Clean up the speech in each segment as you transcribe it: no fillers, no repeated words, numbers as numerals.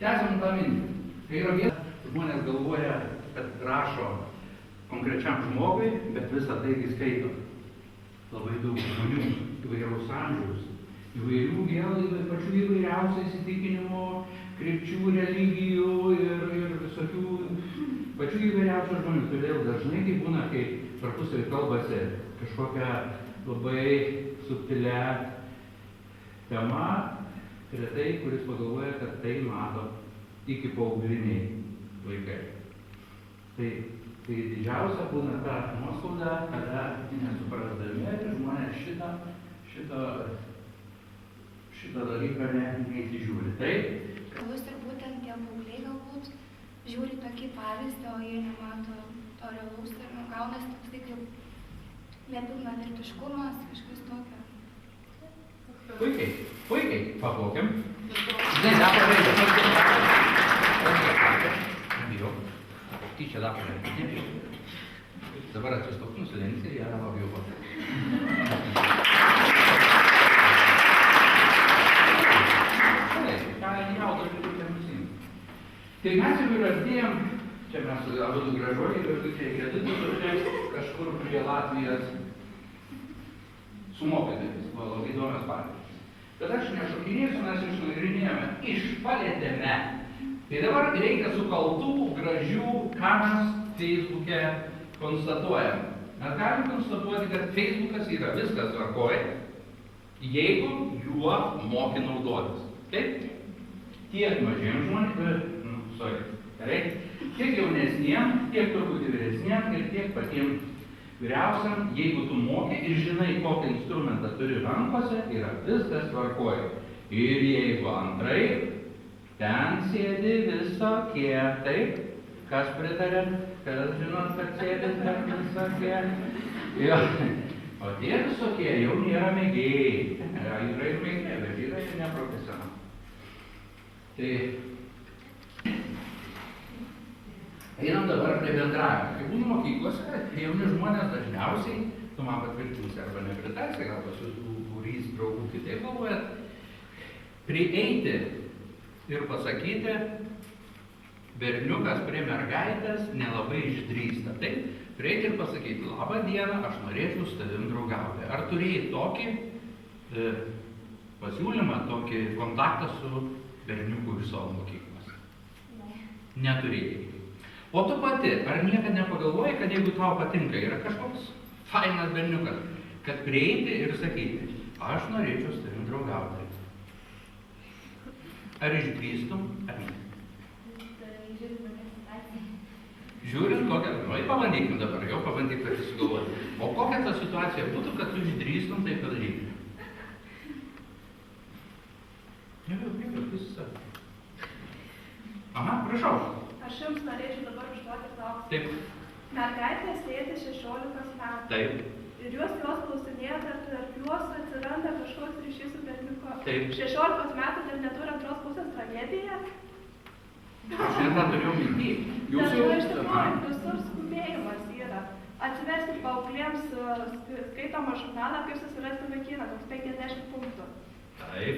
Tęsiam tą mintį. Tai yra viena, žmonės galvoja, kad rašo konkrečiam žmogui, bet visą tai skaito. Labai daug žmonių, įvairaus amžiaus, įvairių vėl pačių įvairiausių įsitikinimų, krypčių, religijų ir visokių pačių įvairiausių žmonių. Todėl dažnai tai būna, kai tarpusavy kalbasi kažkokia labai subtilia tema, retai, kuris pagalvoja, kad tai mato iki paaugliniai vaikai. Tai didžiausia būna ta nuoskauda, kada nesuprasdami žmonės šitą dalyką neįsižiūri. Taip? Galus ir būtent tie paaugliai galbūt žiūri tokį pavyzdį, o jie nemato to realaus ir gaunasi toksai kaip nepilnavertiškumas, kažkas tokio. Puikiai, paplaukiam. Žinai, dar paveidė. Nebijau. Tyčia dar paveidė. Nebijau. Dabar atsistok, nusilenksi ir ją labiau paveidė. Tai mes jau ir artėjom, čia mes abudu gražuoliai, kažkokie kredito kažkur prie Latvijos su mokytojais, buvo labai įdomios patirtys. Bet aš nešokinėsiu, mes išnagrinėjome, išpalėtėme. Tai dabar reikia sukaltų, gražių, ką mes Facebook'e konstatuojam. Mes galim konstatuoti, kad Facebookas yra viskas tvarkoj, jeigu juo moki naudotis. Taip? Tiek mažiem žmonėm, tiek jaunesniem, tiek truputį vyresniem ir tiek patiem vyriausiam, jeigu tu moki ir žinai, kokį instrumentą turi rankose, yra viskas tvarkoja. Ir jeigu antrai, ten sėdi visokie, taip, kas pritarė, kas žinot, kad sėdi ten visokie. O tie visokie jau nėra mėgėjai. Yra ir mėgėjai, bet yra ir neprofesionalai. Tai einam dabar prie bendravimo. Kai būnu mokyklose, jauni žmonės dažniausiai, tu man patvirtinsi arba nepritarsi, gal pas jūsų būrys draugų kitaip galvojat, prieiti ir pasakyti, berniukas prie mergaitės nelabai išdrįsta. Taip, prieiti ir pasakyti, labą dieną, aš norėčiau su tavim draugauti. Ar turėjai tokį pasiūlymą, tokį kontaktą su berniuku iš savo mokyklos? Neturėjai. O tu pati, ar niekad nepagalvoji, kad jeigu tau patinka, yra kažkoks fainas berniukas, kad prieiti ir sakyti, aš norėčiau su tavim draugauti. Ar išdrįstum, ar ne? Žiūrint kokią, pabandykim dabar, jau pabandyk pati sugalvoti. O kokia ta situacija būtų, kad tu išdrįstum tai padaryti? Jau, visą. Aha, prašau. Aš jums norėčiau dabar užduoti klausimą. Taip. Mergaitė sėdi 16 metų. Taip. Ir jūs jos klausinėjate, ar tarp juos atsiranda kažkoks ryšys su berniuku. Taip. 16 metų dar neturi antros pusės tragedija. Aš netą turėjau minty. Jūs jau iš tikrųjų visur skubėjimas yra. Atsiversti paauglėms skaitomą žurnalą, kaip susirasti vaikiną, toks 50 punktų. Taip.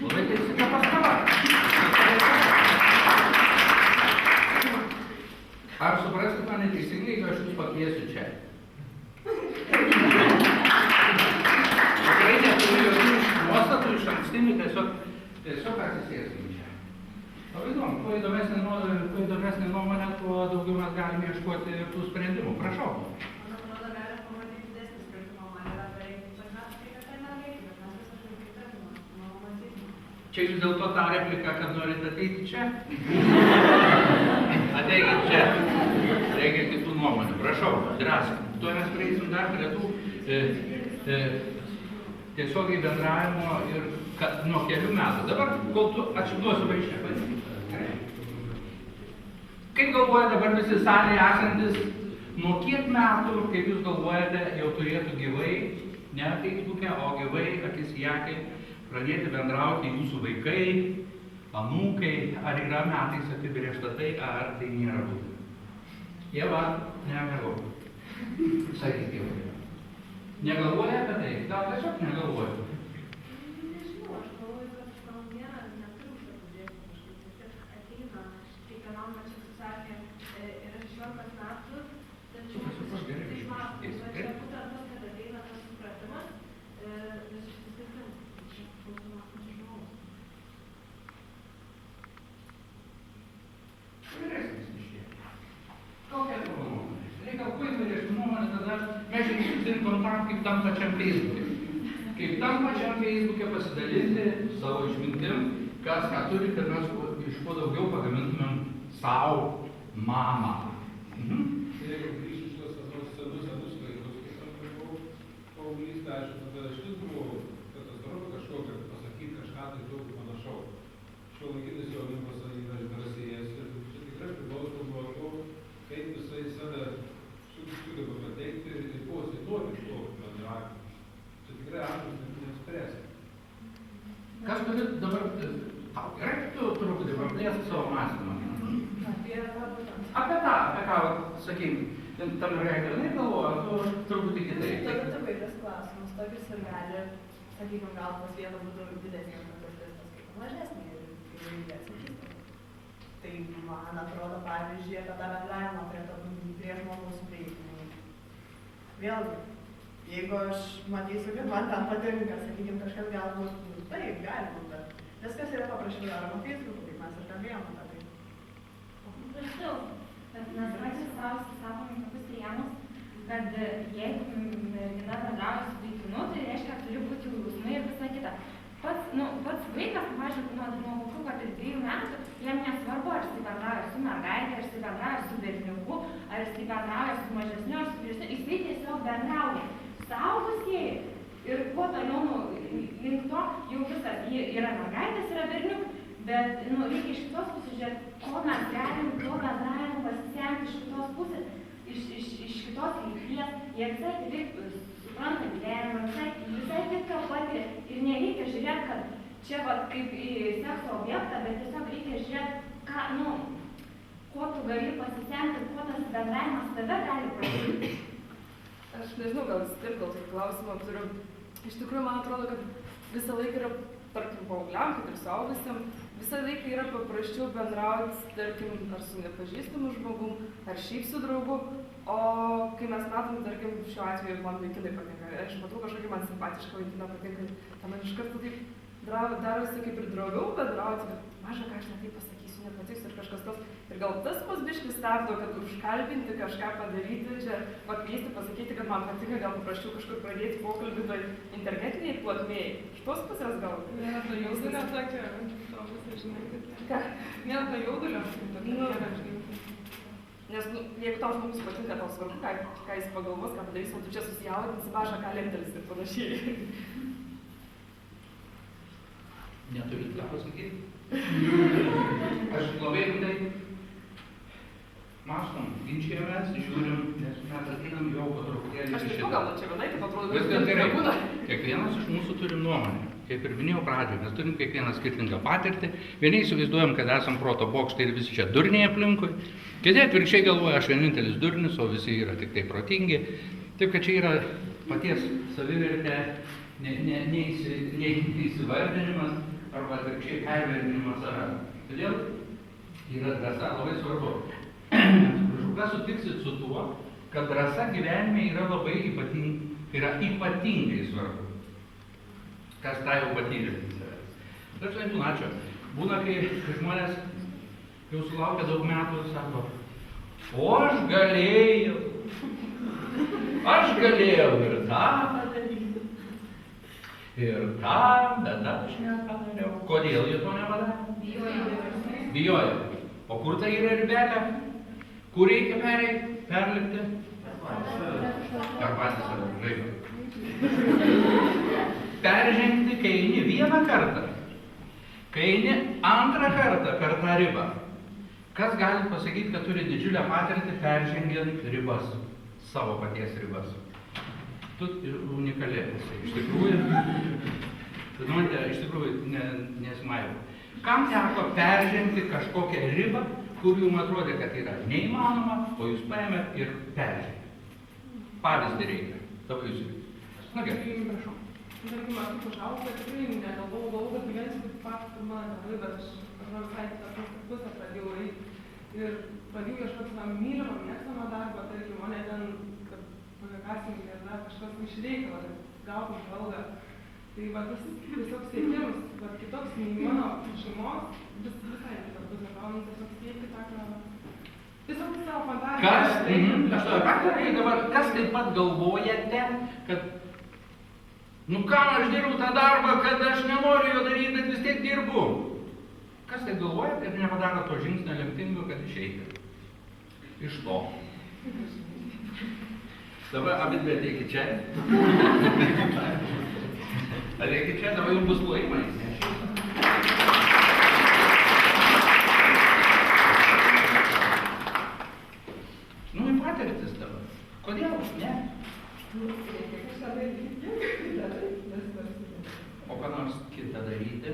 Labai teisinga pastaba. Ar supraskite mane teisingai, kad aš jūs pakviesiu čia? Tikrai neturiu jokių nuostatų iš ankstinių, tiesiog atsisėskim čia. Labai įdomu, kuo įdomesnė nuomonė, tuo daugiau mes galime ieškoti tų sprendimų. Prašau. Man atrodo, galime pamatyti didesnį skirtumą, man yra beveik 5 metų, tai kad tai nereikia, bet mes visą žaidimą įtartumą, manau, matysime. Čia jūs dėl to tą repliką, kad norite ateiti čia? Ateikit čia. Reikia kitų nuomonių. Prašau, drąsiai. Tuo mes prieisim dar prie tų tiesiogiai bendravimo ir nuo kelių metų. Dabar, kol tu atsiduosiu vaišę. Kaip galvoja dabar visi salėje esantis, nuo kiek metų, kaip jūs galvojate, jau turėtų gyvai, ne Facebook'e, o gyvai, akis į akį, pradėti bendrauti jūsų vaikai, anūkai, ar yra metais apibrėžta tai, ar tai nėra būtina? Ieva, negalvoju. Sakyk, Ieva. Negalvoja apie tai? Gal tiesiog negalvoju? Nežinau, aš galvoju, kad gal nėra, neturiu užduoti kažkaip. man kaip tam pačiam Facebook'e. Kaip tam pačiam Facebook'e pasidalinti savo išmintim, kas ką turi, kad mes iš kuo daugiau pagamintumėm savo mamą. Jeigu grįžti iš tos senus laikus, kai aš buvau paauglystė, aš tada šis buvo katastrofa kažkokia, pasakyti kažką tai daug panašaus. Šiuolaikinis jaunimas yra išgarsėjęs ir čia tikrai priklauso nuo to, kaip jisai save sugeba pateikti ir ko jisai nori iš to bendravimo. Čia tikrai amžius nespręs. Kas turi dabar, tau gerai, tu truputį praplėsti savo mąstymą. Apie ką, sakykim, tam mergaitė jinai galvoja, tu truputį kitaip. Tada vaikas klausimus, tokius ir gali, sakykim, gal pas vieną būtų didesnė patirtis, kaip mažesnė ir atsakyti. Tai man atrodo, pavyzdžiui, apie tą bendravimą prie žmogaus prieigimų. Vėlgi, jeigu aš matysiu, kad man tam patinka, sakykim, kažkas galbūt, taip, galima, bet viskas yra paprašiau daroma Facebook'u, kaip mes ir kalbėjom apie tai. Prašau, bet mes patys savo sakome tokius rėmus, kad jeigu mergina bendrauja su vaikinu, tai reiškia, kad turi būti jausmai ir visa kita. Pats vaikas, pavyzdžiui, nuo kokių, kad ir 2 metų, jam nesvarbu, ar jis bendrauja su mergaitė, ar jis bendrauja su berniuku, ar jis bendrauja su mažesniu, ar su vyresniu, jis tiesiog bendrauja. Suaugusieji ir kuo toliau link to, jau visas, yra mergaitės, yra berniukai, bet reikia iš kitos pusės žiūrėti, ko mes galim, to bendravimo pasisemti iš kitos pusės, iš kitos lyties, jie visai kitaip supranta gyvenimą, visai kitką patiria ir nereikia žiūrėti, kad čia kaip į sekso objektą, bet tiesiog reikia žiūrėti, ko tu gali pasisemti, ko tas bendravimas tave gali padaryti. Aš nežinau, gal stirkau tai klausimą turiu. Iš tikrųjų, man atrodo, kad visą laiką yra, tarkim, paaugliam, kad ir suaugusiam, visą laiką yra paprasčiau bendrauti, tarkim, ar su nepažįstamu žmogum, ar šiaip su draugu, o kai mes matom, tarkim, šiuo atveju man vaikinai patinka, aš matau kažkokį man simpatišką vaikiną patinka, tai man iš karto taip darosi kaip ir draugiau bendrauti, bet maža, ką aš ne taip pasakysiu, nepatiks ir kažkas tos. Ir gal tas mus biškis stabdo, kad užkalbinti, kažką padaryti, čia pakviesti, pasakyti, kad man patinka, gal paprasčiau kažkur pradėti pokalbį toj internetiniai plotmėjai. Iš tos pusės gal? Nėra to jaudulio tokio, to visą žinai, kad nėra to jaudulio. Nes jeigu tau žmogus patinka, tau svarbu, ką jis pagalvos, ką padarys, o tu čia susijaudinsi, maža, ką lemtelis ir panašiai. Neturit ką pasakyti? Aš labai rimtai mąstom, ginčiamės, žiūrim, nes mes ateinam jau po truputėlį aš nežinau, gal čia vienai, kaip atrodo, viskas gerai. Kiekvienas iš mūsų turim nuomonę. Kaip ir minėjau pradžioje, mes turim kiekvieną skirtingą patirtį. Vieni įsivaizduojam, kad esam proto bokštai ir visi čia durniai aplinkui. Kiti atvirkščiai galvoja, aš vienintelis durnis, o visi yra tik tai protingi. Taip, kad čia yra paties savivertė, neįsivardinimas arba atvirkščiai pervertinimas savęs. Todėl yra drąsa labai svarbu. Kas sutiksit su tuo, kad drąsa gyvenime yra labai ypatingai svarbu. Kas tą jau patyrė. Dažnai būnačio. Būna, kai žmonės jau sulaukia daug metų ir sako, o aš galėjau ir tą padaryti. Ir tą, bet aš nepadariau. Kodėl jie to nepadarė? Bijojo. O kur tai yra ribelė? Kur reikia perlipti? Per patys savo žaibą. Peržengti, kai eini vieną kartą, kai eini antrą kartą per tą ribą. Kas gali pasakyti, kad turi didžiulę patirtį peržengiant ribas, savo paties ribas? Tu unikalėtas, iš tikrųjų. Tu norite, iš tikrųjų, nesimailau. Kam teko peržengti kažkokią ribą, kur jums atrodė, kad yra neįmanoma, o jūs paėmėt ir peržengėt? Pavyzdį reikia. Tavo jūs. Na gerai, prašau. Tarkim, aš kaip užaugau, kad tikrai negalvojau, kad gyvensiu kaip faktas, kad man tėvai, bet aš visai kitą pusę pradėjau eiti. Ir pradėjau ieškoti savo mylimą, mėgstamą darbą, tarkim, o ne ten, kad pakasininkai ar dar kažkas iš reikalo, kad gautum žvalgą. Tai va tas tiesiog siekimas, va kitoks nei mano šeimos, visai kitą pusę gaunam tiesiog siekti tą, Tiesiog savo fantaziją. Kas, aš tave praktiškai dabar, kas taip pat galvojate, kad, nu kam aš dirbu tą darbą, kad aš nenoriu jo daryti, bet vis tiek dirbu. Kas taip galvoja, kad nepadaro to žingsnio lemtingo, kad išeiti iš to. Dabar abidvi ateikit čia. Ateikit čia, dabar jums bus plojimai. Nu, į patirtis dabar. Kodėl? Ne? O ką nors kitą daryti?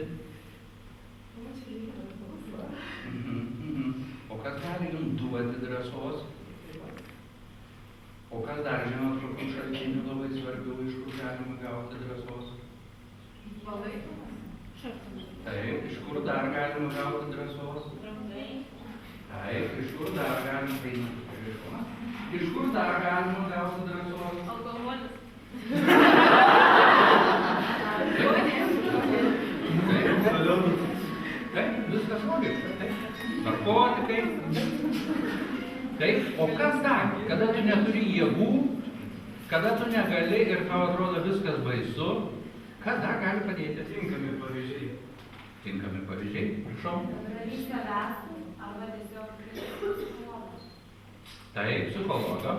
O kas gali jums duoti drąsos? O kas dar žinot, kokių šaltinių labai svarbių, iš kur galima gauti drąsos? Taip, iš kur dar galima gauti drąsos? Taip, iš kur dar galima priimti telefoną? Iš kur dar galima gauti drąsos? Alkoholis. Taip, viskas logiška, taip. Narkotikai. Taip, o kas dar? Kada tu neturi jėgų, kada tu negali ir tau atrodo viskas baisu, kas dar gali padėti? Tinkami pavyzdžiai. Tinkami pavyzdžiai, prašau. Iš savęs arba tiesiog psichologas. Taip, psichologo.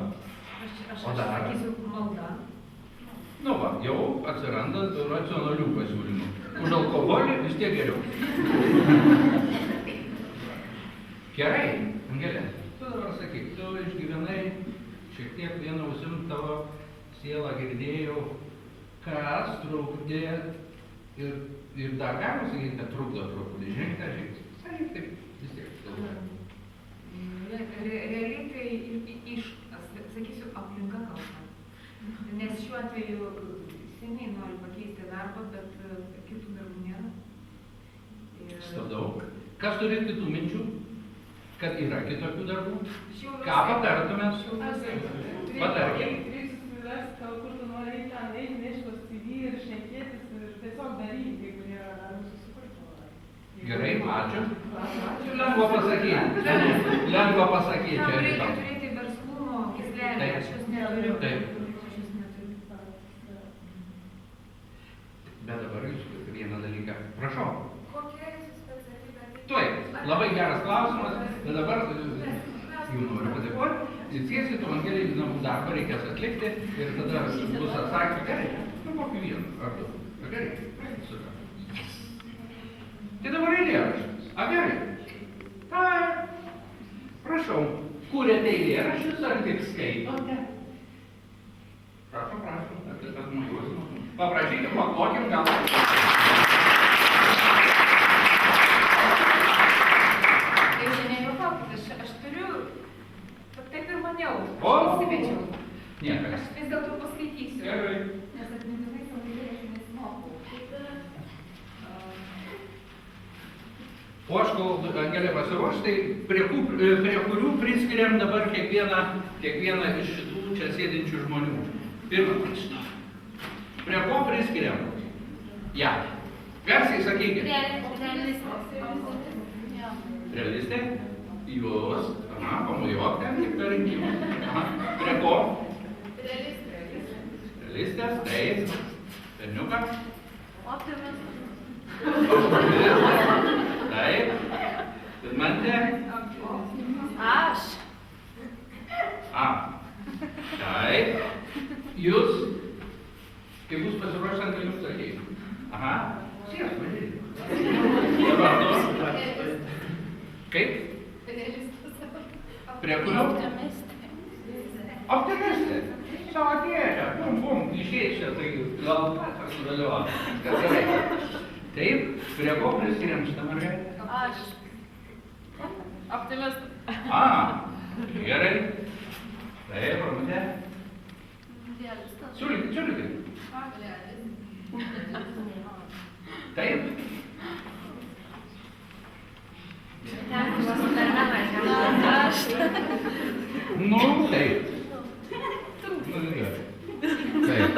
Aš O dar? sakysiu malda. Nu va, jau atsiranda racionalių pasiūlymų. Už alkoholį vis tiek geriau. Gerai, Angelė, tu dabar sakyk, tu išgyvenai šiek tiek vieną ausim tavo sielą girdėjau, kas trukdė ir dar galima sakyti, kad trukdo truputį, žengti tą žingsnį. Sakyk taip, vis tiek. Realiai tai sakysiu, aplinka kalba. Nes šiuo atveju seniai noriu pakeisti darbą, bet kitų darbų nėra. Stabdau. Kas turi kitų minčių? Kad yra kitokių darbų? Šiauliuose- Ką patartumės? Patarkim. Kreipsis vyras, gal kur tu nori eiti ten, eiti, nešti tos CV ir šnekėtis ir tiesiog daryti, jeigu nėra darbų susikurti. Gerai, ačiū. Lengva pasakyti. Lengva pasakyti. Tam Čia reikia yra. turėti verslumo gyslelę, Taip. aš jos neturiu. Taip. Aš jos neturiu. Bet dabar jūs vieną dalyką. Prašau. Kokia jūsų specialybė? Tuoj. Labai geras klausimas. Bet dabar jums noriu padėkoti. Sėskit, Evangelijai namų darbą reikės atlikti ir tada bus atsakymai. Gerai. Nu, kokį vieną ar du. Gerai. Super. Tai dabar eilėraštis. A, gerai. Tai, prašau. Kūrėte eilėraščius ar tik skaitote? Prašau, prašau. Paprašykit, paklokim gal. Tai nejuokaukit, aš turiu, taip ir maniau, O? aš įsimečiau. Niekas. Aš vis dėlto paskaitysiu. Gerai. Nes atmintinai savo eilėraščių nesimokau. O aš, kol Angelė pasiruoš, tai prie kurių priskiriam dabar kiekvieną iš šitų čia sėdinčių žmonių. Pirmą, prie ko priskiriam? Ja. Garsiai sakykit. Realistė? Jūs. Aha, pamojuok ten, kaip per rinkimus. Aha. Prie ko? Realistės, taip. Berniukas. Optimistas. Taip. Vidmantė. Aš. A. Taip. Jūs. Kai bus pasiruošęs, galiu sakyti. Aha. Sėsk, mažiai. Dabar tu. Kaip? Prie kurio? Optimistė. Savo tėčia. Bum, išėčia, tai gal pats sudalyvauja. Gerai. Taip, prie ko priskiriam šitą mergaitę? Aš. Optimistas. A, gerai. Taip, Ramutė. Siūlykit, siūlykit. Taip. Nu, taip. Nu, gerai. Taip.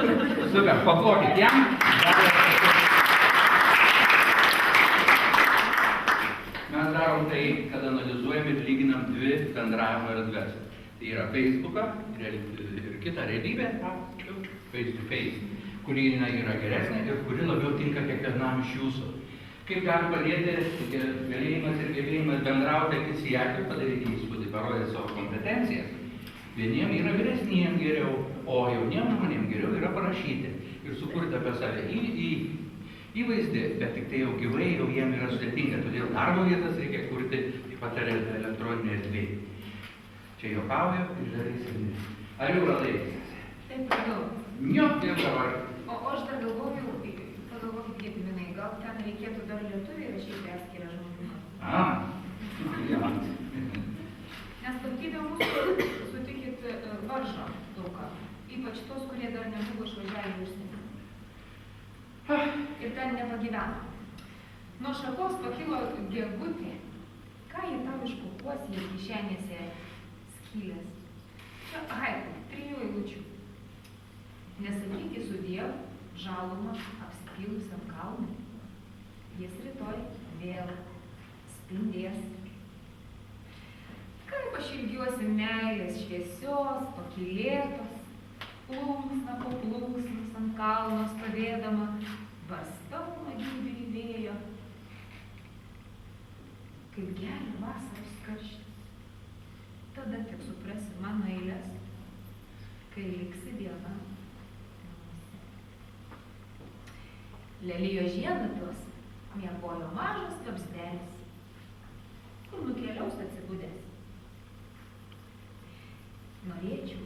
Super, paplokit jam. Mes darom tai. tai, kad analizuojam ir lyginam dvi bendravimo erdves. Tai yra Facebooką ir kitą realybę, face to face, kuri yra geresnė ir kuri labiau tinka kiekvienam iš jūsų. Kaip gali padėti galėjimas ir gebėjimas bendrauti akis į akį, padaryti įspūdį, parodyti savo kompetencijas. Vieniem yra vyresniem geriau, o jauniem žmonėm geriau yra parašyti ir sukurti apie save įvaizdį, bet tik tai jau gyvai jau jiem yra sudėtinga, todėl darbo vietas reikia kurti, taip pat ir elektroninė erdvė. Čia juokauju, iš dalies ir ne. Ar jau radai? Taip, radau. Jo, jau dabar. O aš dar galvoju, pagalvokit, Gediminai, gal ten reikėtų dar lietuviai rašyti atskirą žmogumą. Ja. Nes tautybė mūsų, sutikit, varžo daug ką. Ypač tos, kurie dar nebuvo išvažiavę į užsienį. Ir ten nepagyveno. Nuo šakos pakilo gegutė. Ką jį tau iškukuosi, jei kišenėse skylės? Čia haiku, 3 eilučių. Nesakykit sudiev, žalumą apsipilusiam kalnui. Jis rytoj vėl spindės. Kaip aš ilgiuosi meilės šviesios, pakylėtos, plunksna po plunksnos ant kalno stovėdama, bastau magybį į vėjo. Kaip geria vasaros karštis, tada tik suprasi mano eilės, kai liksi viena. Lelijo žiedlapiuos miegojo mažas vabzdelis, kur nukeliaus atsibudęs. Norėčiau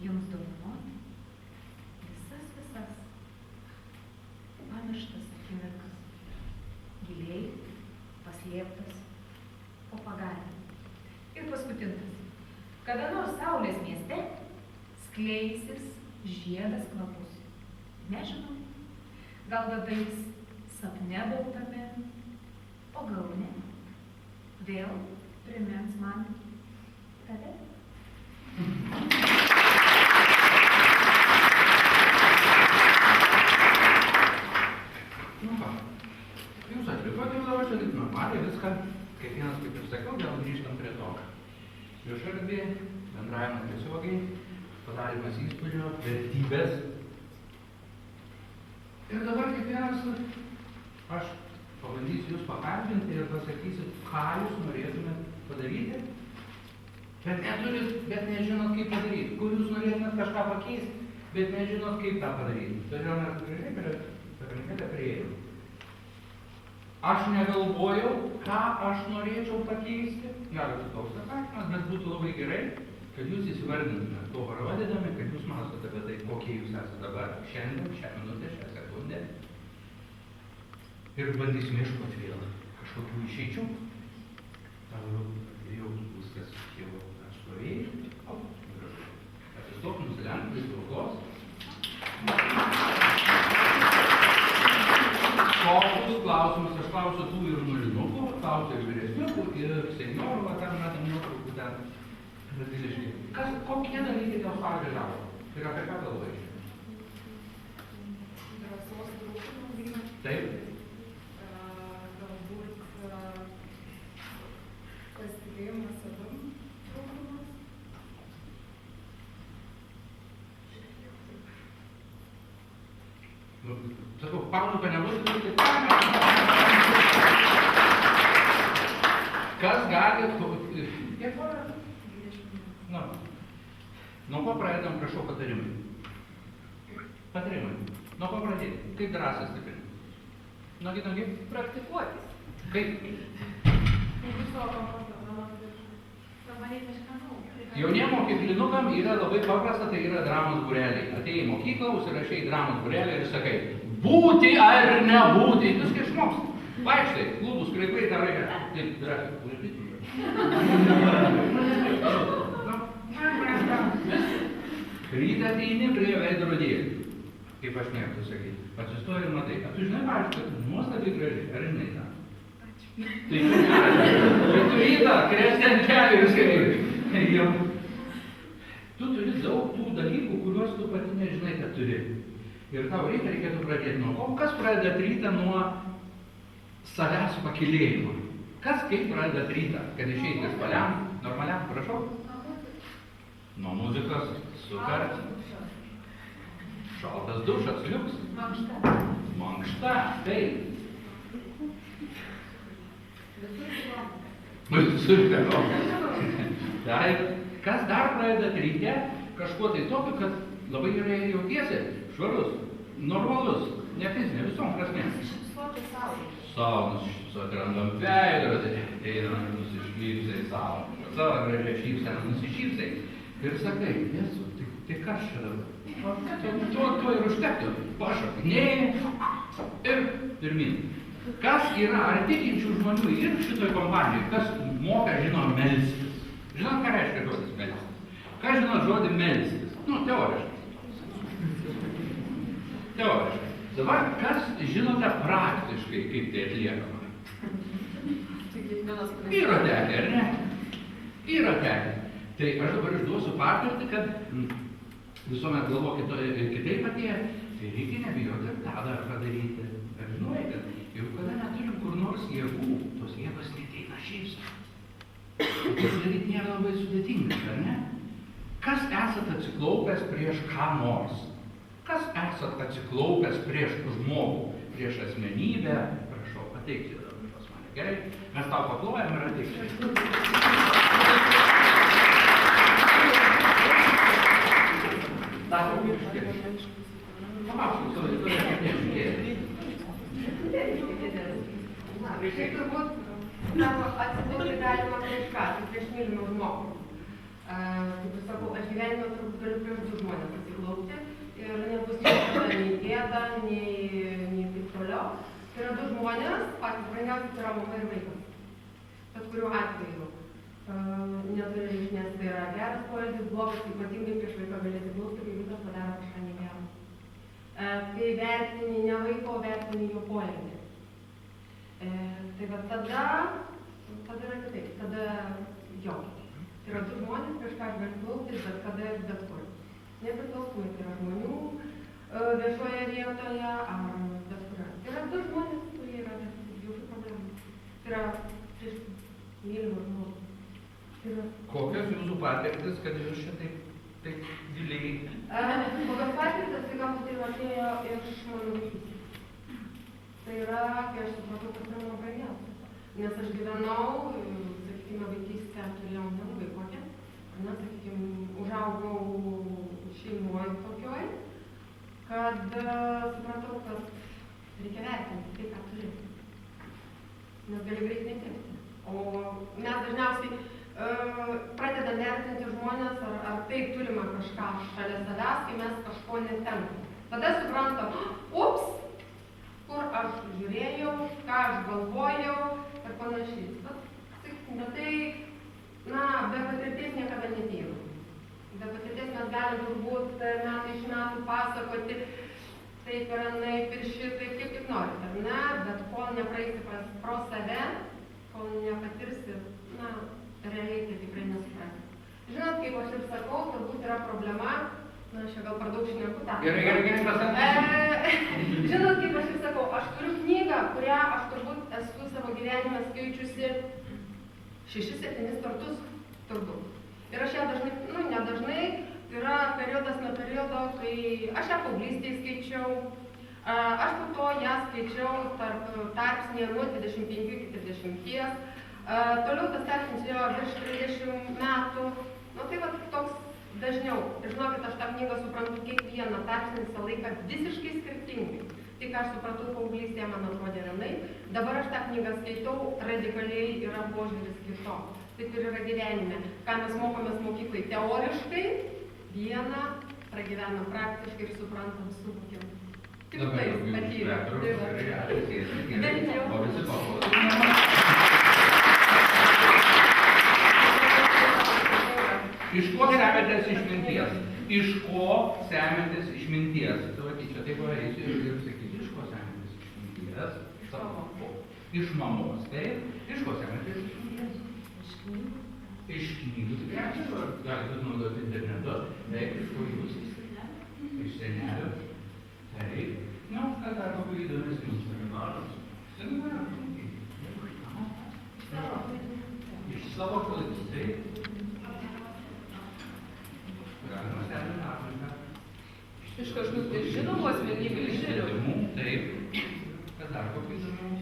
jums dovanoti visas pamirštas akimirkas, giliai paslėptas po pagalį. Ir paskutinis. Kada nors saulės mieste skleisis žiedas kvapus. Nežinau, gal dadais sapne baltame, o gal ne. Vėl primins man tave. Nu ką, jūs atlikot jau dabar, čia taip normaliai viską, kiekvienas, kaip ir sakiau, vėl grįžtam prie to. Vieša erdvė, bendravimas tiesiogiai, padarymas įspūdžio, vertybės. Ir dabar kiekvienas, aš pabandysiu jūs pakalbinti ir pasakysiu, ką jūs norėtumėt padaryti, bet nežinot, kaip padaryti. Kur jūs norėtumėt kažką pakeisti, bet nežinot, kaip tą padaryti. Todėl mes gražiai prieėjom. Aš negalvojau, ką aš norėčiau pakeisti. Geras toks atsakymas, bet būtų labai gerai, kad jūs įsivardintumėt to parodydami, kad jūs mąstote apie tai, kokie jūs esate dabar, šiandien, šią minutę, šią sekundę. Ir bandysim ieškoti vėl kažkokių išeičių. Jau viskas jau atstovėjai. Atsistok, nusilenk, pristraukos. Kokius klausimus aš klausiu tų ir nulinukų, klausiu ir vyresniukų, ir seniorų, va ten metam nuotraukų ten radiliškai. Kokie dalykai dėl pagalavo? Ir apie ką galvoji? Drąsos trūkumas. Taip. Galbūt pasitikėjimas savim trūkumas. Sakau, Pauliuko nebus, tai kas gali... Kiek var? Na, nuo ko pradedam, prašau, patarimai. Patarimai. Nuo ko pradėti? Kaip drąsą stiprinti? Nogi? Praktikuotis. Kaip? Jeigu savo komfortą, Pamanyti kažką naujo. Jauniem mokyklinukam yra labai paprasta, tai yra dramos būreliai. Atėjai į mokyklą, užsirašai dramos būrelį ir sakai, būti ar nebūti, viską išmoksti. Vaikštai, klubus, kraipai, tą reikia. Taip, drąsiai. Rytą ateini prie veidrodėlį. Kaip aš mėgstu sakyti. Atsistoji ir matai. Tu žinai, pavyzdžiui, kad nuostabiai gražiai. Ar žinai tą? Tai tu rytą, kresti ant kelių ir sakai. Tu turi daug tų dalykų, kuriuos tu pati nežinai, kad turi. Ir tau rytą reikėtų pradėti nuo ko? Kas pradeda rytą nuo savęs pakylėjimo? Kas kaip pradedat rytą, kad išeiti spaliam, normaliam, prašau? Nuo muzikos, super. Šaltas dušas, liuks. Mankšta, taip. Visur galvom. Tai, kas dar pradedat ryte, kažkuo tai tokiu, kad labai gerai jautiesi, švarus, normalus, ne fizinė, visom prasmėm. Savo nusišypsoti randam veidrodį, einam ir nusišypsai savo gražią šypseną nusišypsai. Ir sakai, Jėzu, tai kas čia dabar? To ir užtektų. Pašokinėjai ir pirmin. Kas yra, ar tikinčių žmonių ir šitoj kompanijai, kas moka, žino melstis? Žinot, ką reiškia žodis melstis? Ką žino žodį melstis? Nu, teoriškai. Teoriškai. Dabar, kas žinote praktiškai, kaip tai atliekama? Yra tekę, ar ne? Yra tekę. Tai aš dabar išduosiu patirtį, kad visuomet galvo kitaip atėję, tai reikia nebijoti ir tą dar padaryti. Ar žinojai, kad jau kada neturim kur nors jėgų, tos jėgos neteina šiaip sau. Tai daryti nėra labai sudėtingas, ar ne? Kas esat atsiklaupęs prieš ką nors? Kas esat atsiklaupęs prieš žmogų, prieš asmenybę? Prašau, ateikti dabar pas mane. Gerai? Mes tau paplojam ir ateikti. Dar Šiaip turbūt atsiklaupti galima prieš ką, prieš mylimą žmogų. Kaip aš sakau, aš gyvenime turbūt galiu prieš du žmonės atsiklaupti ir nebus nei gėda, nei taip toliau. Tai yra du žmonės, patys brangiausiai tai yra mama ir vaikas. Bet kuriuo atveju neturi reikšmės, tai yra geras poelgis, blogas, ypatingai prieš vaiką gali atsiklaupti, kai vaikas padaro kažką negero. Kai vertini ne vaiko, vertini jo poelgį. Tai va tada yra kitaip, tada jo. Tai yra du žmonės, prieš ką aš galiu klauptis, bet kada ir bet kur. Nepriklausomai, tai yra žmonių viešoje vietoje ar bet kur. Tai yra du žmonės, kurie yra jokių problemų. Tai yra prieš mylimą žmogų. Kokios jūsų patirtis, kad jūs čia taip giliai? Kokios patirtis, tai galbūt tai atėjo iš mano vaikystės. Tai yra, kai aš supratau, kad tai mano brangiausia. Nes aš gyvenau, sakykime, vaikystę turėjau nelabai kokią. Na, sakykime, užaugau šeimoje tokioj, kad supratau, kad reikia vertinti tai, ką turi. Nes gali greit netekti. O mes dažniausiai pradedam vertinti žmonės, ar taip turime kažką šalia savęs, kai mes kažko netenkam. Tada suprantam, ups, kur aš žiūrėjau, ką aš galvojau ir panašiai. Bet tai, na, be patirties niekada neteina. Be patirties mes galim turbūt metai iš metų pasakoti, taip ir anaip ir šitaip, kaip tik norit, ar ne? Bet kol nepraeisi pro save, kol nepatirsi, na, realiai tai tikrai nesuprasi. Žinot, kaip aš ir sakau, turbūt yra problema, na, aš čia gal per daug šneku tą. Gerai, pasakyti. Žinot, kaip aš ir sakau, aš turiu knygą, kurią aš turbūt esu savo gyvenime skaičiusi 6-7 kartus turbūt. Ir aš ją dažnai, nu, nedažnai, yra periodas nuo periodo, kai aš ją paauglystėje skaičiau, aš po to ją skaičiau tarpsnėje nuo 25 iki 30. Toliau tas tarpsnis jo virš 30 metų. Nu tai va toks dažniau. Ir žinokit, aš tą knygą suprantu kiekvieną tarpsnį visą laiką visiškai skirtingai. Tai ką aš supratau paauglystėje, man atrodė vienai. Dabar aš tą knygą skaitau, radikaliai yra požiūris kitoks. Taip ir yra gyvenime. Ką mes mokomės mokyklai teoriškai, vieną pragyvenam praktiškai ir suprantam, suvokiam. Tik tai patyrėm. Bent jau. Iš ko semiatės išminties? Iš ko semiatės išminties? Tu čia taip eisiu ir sakyti, iš ko semiatės išminties? Iš mamos, taip? Iš ko semiatės išminties? Iš knygų. Galite naudoti internetu. Taip, iš ko jūs? Iš senelių. Taip. Nu, ką dar labai įdomesnius seminarus. savo klaidų. Taip. Galima stebinti aplinką. Iš kažkokių tai žinomų asmenybių lyderių. Taip. Kas dar kokių įdomių?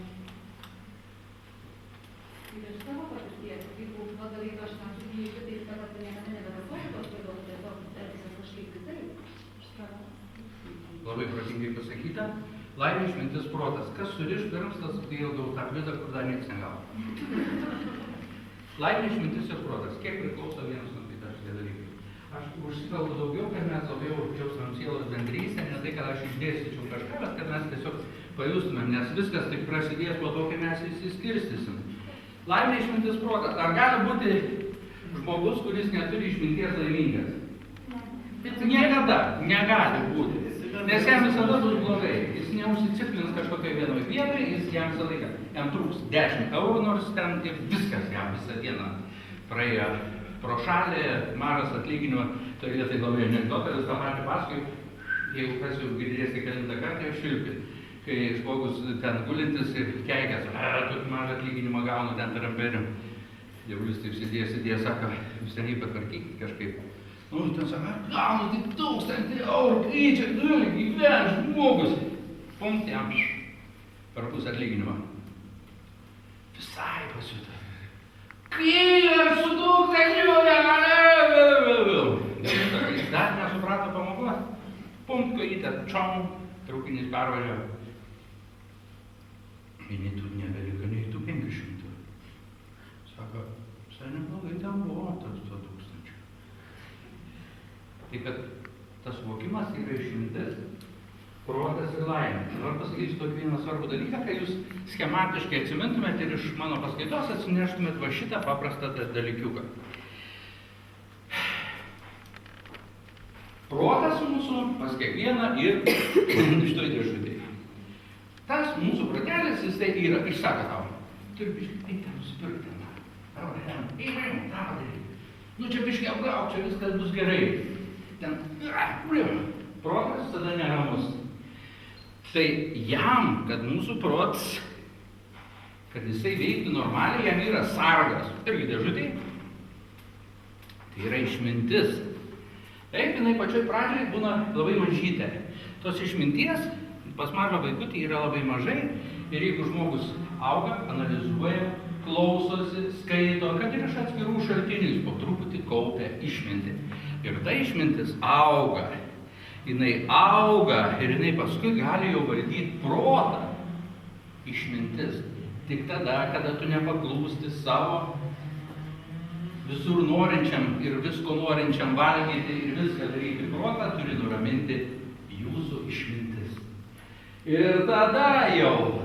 Iš savo patirties, jeigu vadovai kažkam sugyjai kitais, kad tu niekada nebevartoji tos klaidos, tai to elgsies kažkaip kitaip. Labai protingai pasakyta. Laimė, išmintis, protas. Kas suriš pirms, tas įildau tą klaidą, kur dar nieks negavo. Laimė, išmintis ir protas. Kiek priklauso vienas nuo kitos šitie dalykai? Aš užsikalbu daugiau, kad mes labiau jaustumėm sielos bendrystę, ne tai, kad aš išdėstyčiau kažką, bet kad mes tiesiog pajustumėm, nes viskas tik prasidės po to, kai mes išsiskirstysim. Laimė, išmintis, protas. Ar gali būti žmogus, kuris neturi išminties, laimingas? Niekada negali būti. Nes jam visada bus blogai. Jis neužsiciklins kažkokiai vienoje vietoje, jis jam visą laiką. Jam trūks 10 eurų, nors ten ir viskas jam visą dieną praėjo pro šalį, mažas atlyginimo. Tai vietoj labai anekdotas, tą patį paskui, jeigu kas jau girdėsi kelintą kartą, jau šilpi. Kai žmogus ten gulintis ir keikias, tokį mažą atlyginimą gaunu ten taramberiu. Jau jūs taip sėdės, sako, jūs ten jį patvarkykit kažkaip. Nu, ten sako, gaunu tik 1000 eurų, kai čia gali gyventi žmogus. Pumt jam per pusę atlyginimą. Visai pasiuto. Kaip su 1000 eurų? Jis dar nesuprato pamokos. Pumt kojytę, čom, traukinys pervažiavo. Ir nei tų nebeliko, nei tų 500. Sako, visai neblogai ten buvo tas 1000. Tai kad tas suvokimas yra išmintis, protas ir laimė. Noriu pasakyti tokį vieną svarbų dalyką, kai jūs schematiškai atsimintumėt ir iš mano paskaitos atsineštumėt va šitą paprastą dalykiuką. Protas mūsų pas kiekvieną ir šitoj dėžutėje. Tas mūsų protelis, jis tai yra, išsako tau. Turi biškai, eik ten nusipirkti. Eik, tą padaryti. Nu čia biškai apgauk, čia viskas bus gerai. Ten, protas tada neramus. Tai jam, kad mūsų protas, kad jisai veiktų normaliai, jam yra sargas. Irgi dėžutėj. Tai yra išmintis. Taip, jinai pačioj pradžiai būna labai mažytė. Tos išminties pas mažą vaikutį yra labai mažai. Ir jeigu žmogus auga, analizuoja, klausosi, skaito, kad ir iš atskirų šaltinių jis po truputį kaupia išmintį. Ir ta išmintis auga. Jinai auga ir jinai paskui gali jau valdyti protą. Išmintis. Tik tada, kada tu nepaklūsti savo visur norinčiam ir visko norinčiam valgyti ir viską daryti protą, turi nuraminti jūsų išmintis. Ir tada jau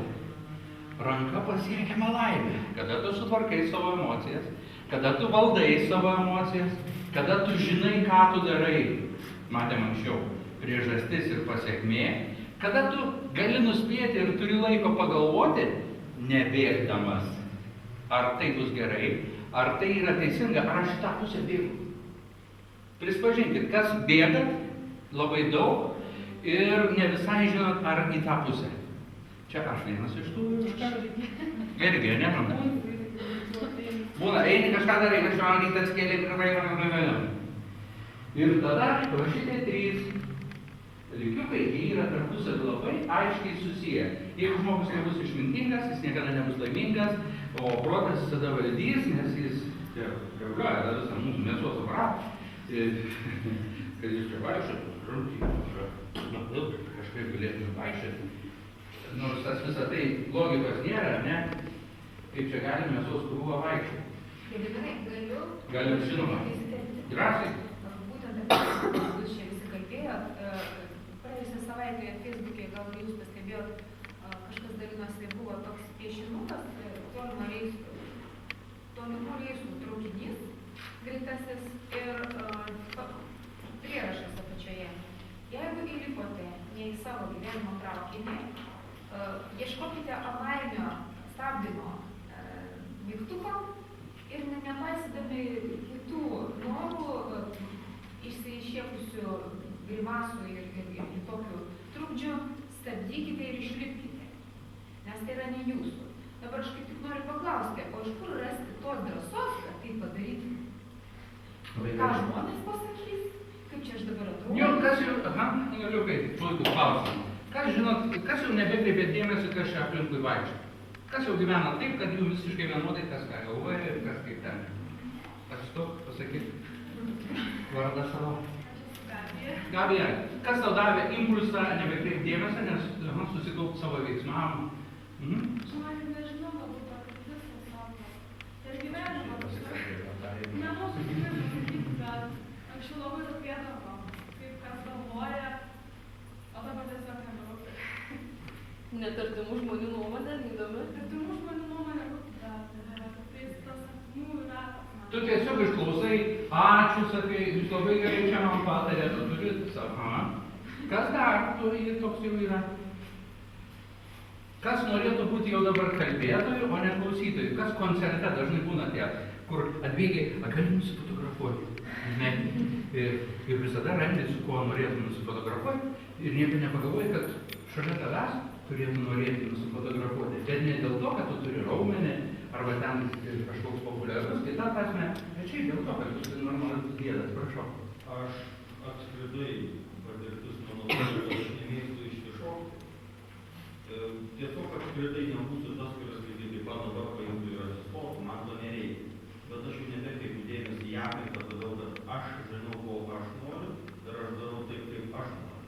ranka pasiekiama laimė. Kada tu sutvarkai savo emocijas, kada tu valdai savo emocijas, kada tu žinai, ką tu darai, matėm anksčiau, priežastis ir pasiekmė, kada tu gali nuspėti ir turi laiko pagalvoti, nebėgdamas, ar tai bus gerai, ar tai yra teisinga, ar aš tą pusę bėgu. Prispažinkit, kas bėgat labai daug ir ne visai žinot, ar į tą pusę. Čia aš vienas iš tų irgi, ne? Būna, eini kažką darai, kažką rytą atskėlė, ir tada va šitie 3 dalykiukai, jie yra tarpusavy labai aiškiai susiję. Jeigu žmogus nebus išmintingas, jis niekada nebus laimingas, o protas tada valdys, nes jis gali visą mūsų mėsos aparatą, kad jis čia vaikščiotų, kažkaip galėtume vaikščioti. Nors tas visą tai logikos nėra, ne? Kaip čia gali mėsos krūvą vaikščioti? Galiu, žinoma. Drąsiai. Būtent apie jūs čia visi kalbėjot. Praėjusią savaitę Facebook'e, gal jūs pastebėjot, kažkas dalinosi, buvo toks piešinukas, tolimų reisų traukinys greitasis ir prierašas apačioje. Jeigu įlipote ne į savo gyvenimo traukinį, ieškokite avarinio stabdymo mygtuko ir nepaisydami kitų norų, išsišiekusių grimasų ir tokių trukdžių, stabdykite ir išlipkite, nes tai yra ne jūsų. Dabar aš kaip tik noriu paklausti, o iš kur rasti tos drąsos, kad Labai Ką gerai. žmonės pasakys? Kaip čia aš dabar atrodau? Jo, kas jau, Liukai, puikus klausimas. Kas žinot, kas jau nebekreipė dėmesį, kas čia aplinkui vaikšto? Kas jau gyvena taip, kad jų visiškai vienodai, kas ką galvoja ir kas kaip ten. Atstok, pasakyk. Vardą savo. Gabija, kas tau davė impulsą nebekreipti dėmesį, nes susikaupt savo veiksmam? Žinokit, nežinau, galbūt tokį visą savo. Ir gyvenimą nemoku tikrai pasakyti, bet anksčiau labai rūpėdavo, kaip kas galvoja, o dabar tiesiog neberūpi. Net artimų žmonių nuomonė, neįdomi. Artimų žmonių nuomonė rūpi, bet tai tas sapnų ratas. Tu tiesiog išklausai, ačiū, sakai, jūs labai gerai čia man patarė, tu turi, aha. Kas dar turi, toks jau yra? Kas norėtų būti jau dabar kalbėtojų, o ne klausytojų? Kas koncerte dažnai būna tie, kur atbėgiai, gali nusifotografuoti? Ne. Ir visada randi, su kuo norėtum nusifotografuoti ir nieko nepagalvoji, kad šalia tavęs turėtų norėti nusifotografuoti. Bet ne dėl to, kad tu turi raumenį, arba ten kažkoks populiarus, kita prasme, bet šiaip dėl to, kad tu esi normalus diedas, prašau. Aš apskritai patirtis mano, kad aš nemėgstu išsišokti. Tiesiog apskritai nebūsiu tas, kuris lygiai taip pat dabar paimtų ir atsistotų, man to nereikia. Bet aš jau nebekreipiu dėmesį į aplinką, todėl kad aš žinau, ko aš noriu ir aš darau taip, kaip aš noriu.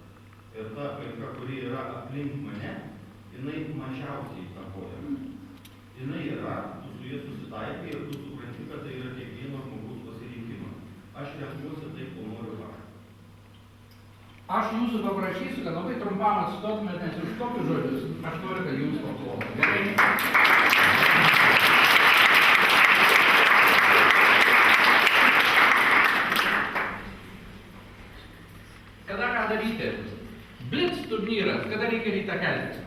Ir ta aplinka, kuri yra aplink mane, jinai mažiausiai įtakoja. Jinai yra, tu su jie susitaikai ir tu supranti, kad tai yra kiekvieno žmogaus pasirinkimas. Aš renkuosi taip, ko noriu aš. Aš jūsų paprašysiu, kad labai trumpam atstotumėt, nes už tokius žodžius aš noriu, kad jums paklausytų. Gerai? Kada ką daryti? Blitz turnyras, kada reikia rytą keltis?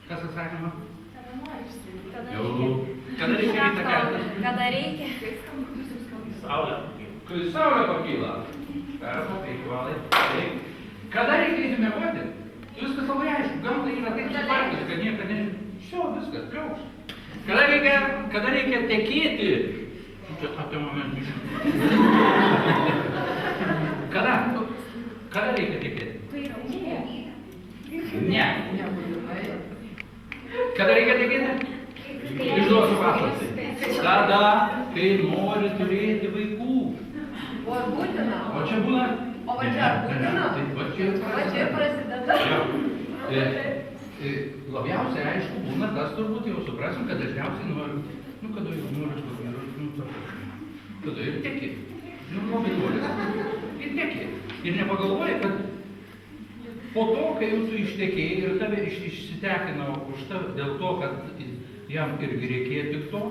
Kas atsakymą? Kada nori išsirinkti. Kada reikia rytą keltis? Kada reikia? Saulė. Kai saulė pakyla. Perpa, 5 valai. Kada reikia eiti miegoti? Viskas labai aišku. Gamta yra taip supartis, kad niekada ne... Šio, viskas, pliauš. Kada reikia tekėti? Čia apie momentų. Kada reikia tekėti? Ne. Kada reikia tekėti? Išduosiu paslaptį. Tada, kai nori turėti vaikų. O būtina? O čia būna? O va čia būtina? Va čia prasideda. Labiausiai aišku būna, tas turbūt jau suprasim, kad dažniausiai nori, kada jau nori, kada ir teki. Labai nori. Ir teki. Ir nepagalvoji, kad po to, kai jau tu ištekėjai ir tave išsitekino už tave dėl to, kad jam irgi reikėjo tik to,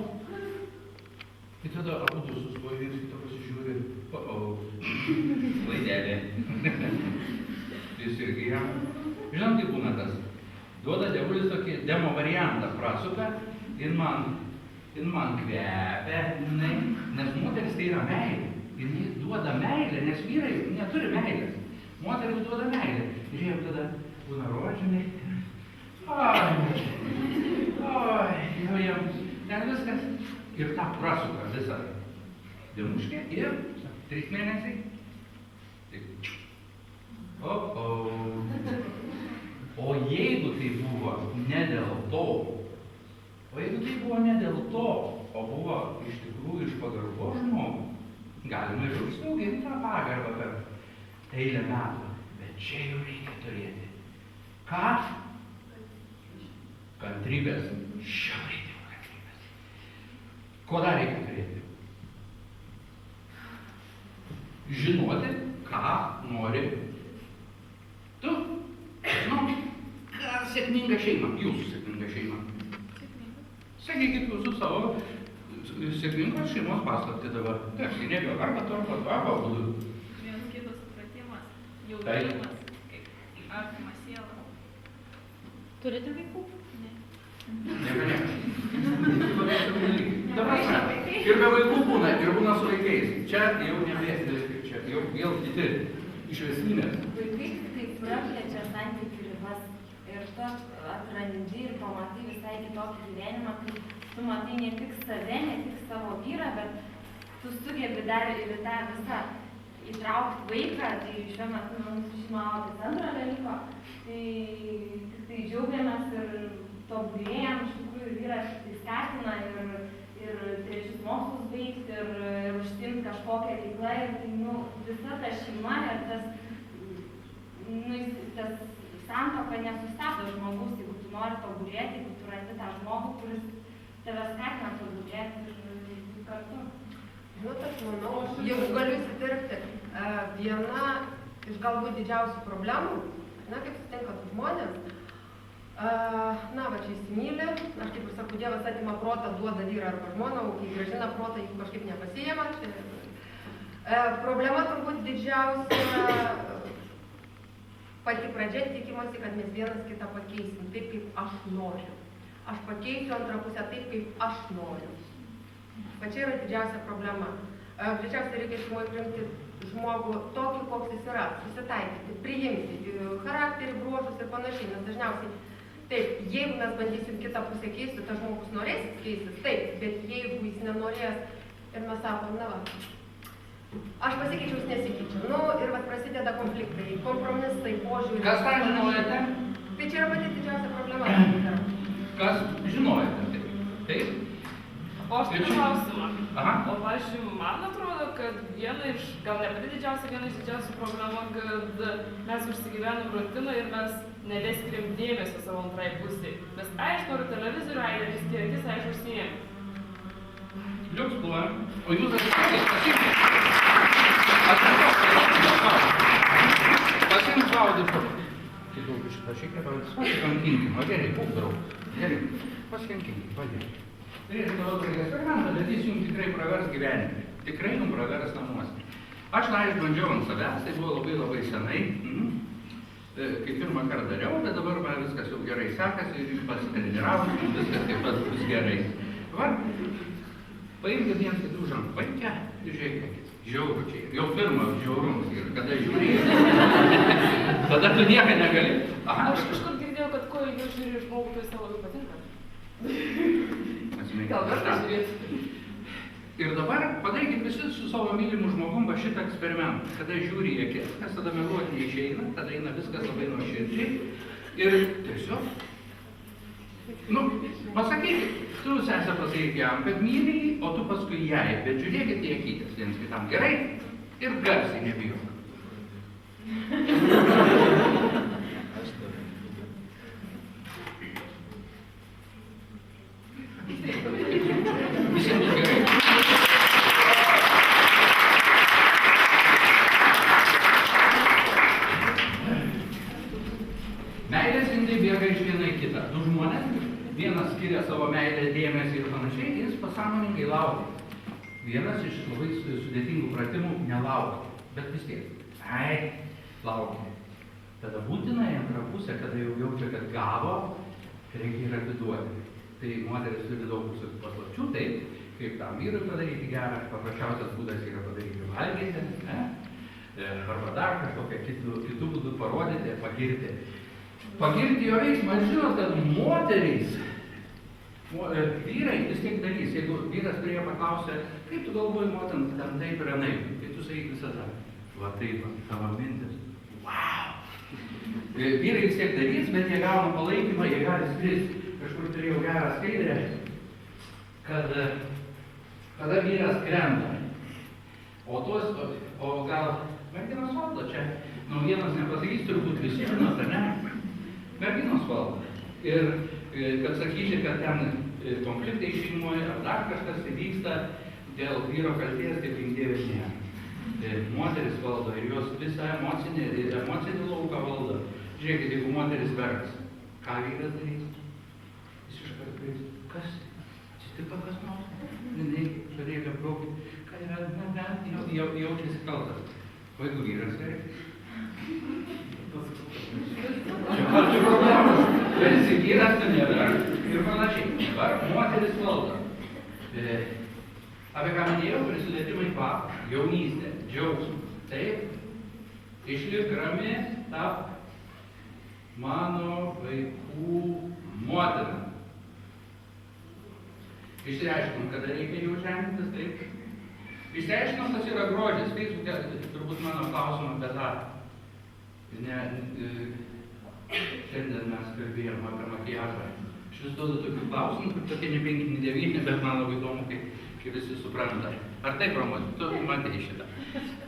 tai tada abudu sustoja vienas kitą pasižiūri, laidelė. Jis irgi jam. Žinot, kaip būna tas. Duoda dievulis tokį demo variantą, prasuka ir man kvepia, nes moteris tai yra meilė. Jis duoda meilę, nes vyrai neturi meilės. Moteris duoda meilę. Ir jie tada būna rožiniai. Jau jiems ten viskas. Ir tą prasuka visą dėmuškę ir 3 mėnesiai. Taip. O jeigu tai buvo ne dėl to, o buvo iš tikrųjų iš pagarbos žmogų, galima ir užsiauginti tą pagarbą per eilę metų. Bet čia jau reikia turėti. Ką? Kantrybės. Šiauriai dėl kantrybės. Ko dar reikia turėti? Žinoti, ką nori tu. Ką sėkminga šeima, jūsų sėkminga šeima. Sakykit jūsų savo sėkmingos šeimos paslaptį dabar. Tarsi nebėjo, arba to, arba būdų. Vienas kitas supratimas, jautrumas, kaip artima siela. Turite vaikų? Ne. Ir be vaikų būna, ir būna su vaikais. Čia jau nebėsite, čia jau vėl kiti išvesminės. Vaikai tai praplečia santykių ribas ir tu atrandi ir pamatai visai kitokį gyvenimą, kai tu matai ne tik save, ne tik savo vyrą, bet tu sugebi dar ir tą visą įtraukti vaiką, tai šiuo metu sužinojau apie antro dalyko, tai džiaugiamės ir tobulėjam, iš tikrųjų vyras tai skatina ir trečius mokslus baigti ir užsiimti kažkokią veiklą ir tai, visa ta šeima ir tas santuoka nesustabdo žmogus, jeigu tu nori tobulėti, jeigu tu randi tą žmogų, kuris tave skatina tobulėti ir kartu. Aš manau, jeigu galiu įsiterpti, viena iš galbūt didžiausių problemų, kaip sutinka su žmonės, čia įsimylė, aš kaip ir sakau, Dievas atima protą, duoda vyrą arba žmoną, o kai grąžina protą, jeigu kažkaip nepasijama. Problema turbūt didžiausia, pati pradžia tikimasi, kad mes vienas kitą pakeisim taip, kaip aš noriu. Aš pakeisiu antrą pusę taip, kaip aš noriu. Čia yra didžiausia problema. Greičiausiai reikia šeimoje priimti žmogų tokį, koks jis yra, susitaikyti, priimti charakterį, bruožus ir panašiai, nes dažniausiai taip, jeigu mes bandysim kitą pusę keisti, tas žmogus norės keistis, taip, bet jeigu jis nenorės ir mes sakom, aš pasikeičiau, jis nesikeičiu, ir prasideda konfliktai, kompromisai, požiūrį. Kas tą žinojate? Tai čia yra pati didžiausia problema. Kas žinojate? Taip? O aš turiu klausimą. O pavyzdžiui, man atrodo, kad viena iš didžiausių problemų, kad mes užsigyvenom rutiną ir mes nebeskiriam dėmesio savo antrai pusiai. Mes aš noriu televizorių, vis tie akis, aš užsiėmė. Liuks buvo. O jūs atsakykite. Pasiimk gaudyti. Tai daug iš šitą pasikankinkim. O gerai, būk draug. Gerai, pasikankinkim, padėk. Tai reikia tokį eksperimentą, bet jis jums tikrai pravers gyvenime. Tikrai jums pravers namuose. Aš išbandžiau ant savęs, tai buvo labai senai. Kai pirmą kartą dariau, bet dabar man viskas jau gerai sekasi ir pasitreniravau, viskas taip pat bus gerai. Paimkit vienas kitų žampaikę ir žiūrėkit. Žiauručiai. Jau pirmas žiaurumas ir kada žiūrėjai. Tada tu nieko negali. Aš kažkur girdėjau, kad kuo ilgiau žiūri žmogų, tai savo labiau patinka. Gal verta žiūrėti. Ir dabar padarykit visi su savo mylimu žmogum šitą eksperimentą. Kada žiūri į akis, nes tada meluoti neišeina, tada eina viskas labai nuoširdžiai. Ir tiesiog, pasakykit, tu sesę pasakyk jam, kad myli jį, o tu paskui jai, bet žiūrėkit į akytės vienas kitam gerai ir garsiai nebijok. Visiems gerai. Meilės indai bėga iš viena į kitą. Du žmonės, vienas skiria savo meilę, dėmesį ir panašiai, jis pasąmoningai laukia. Vienas iš labai sudėtingų pratimų nelaukti, bet vis tiek. Laukia. Tada būtinai antrą pusę, kada jau jaučia, kad gavo, reikia ir atiduoti. Tai moteris turi daug paslapčių, taip, kaip tam vyrui padaryti gerą, paprasčiausias būdas yra padaryti valgyti, arba dar kažkokią kitų būdų parodyti, pagirti. Pagirti jo veiksmą, žinot, kad moterys, vyrai vis tiek darys, jeigu vyras prie jo paklausė, kaip tu galvoji, motin, ten taip ir anaip, tai tu sakyk visada, va taip, tavo mintis, wow. Vyrai vis tiek darys, bet jie gauna palaikymą, jie gali skristi. Kažkur turėjau gerą skaidrę, kad kada vyras krenta, o gal merginos valdo čia, naujienos nepasakys, turbūt visi žinot, ar ne? Merginos valdo. Ir kad sakyti, kad ten konfliktai šeimoje ar dar kažkas vyksta dėl vyro kaltės, tai gimdėvės nėra. Moteris valdo ir jos visą emocinį lauką valdo. Žiūrėkit, jeigu moteris verks, ką vyras darys? Kas? Atsitiko kas nors? Jinai šarėlė braukit. Ką yra? Jaučiasi kaltas. O jeigu vyras verkia? Čia problemas. Visi vyras tu neverk ir panašiai. Moteris valdo. Apie ką minėjau, prisilietimai kvapą, jaunystę, džiaugsmą. Taip, išlik rami, tap mano vaikų motina. Išsireiškim, kada reikia jau ženktis, taip. Išsiaiškinom, kas yra grožis. Feisbuke turbūt mano klausimą apie tą. Šiandien mes kalbėjom apie makiažą. Aš vis duodu tokių klausimų, kur tokie ne 5, ne 9, bet man labai įdomu, kaip visi supranta. Ar taip, Romuoti, tu matei šitą.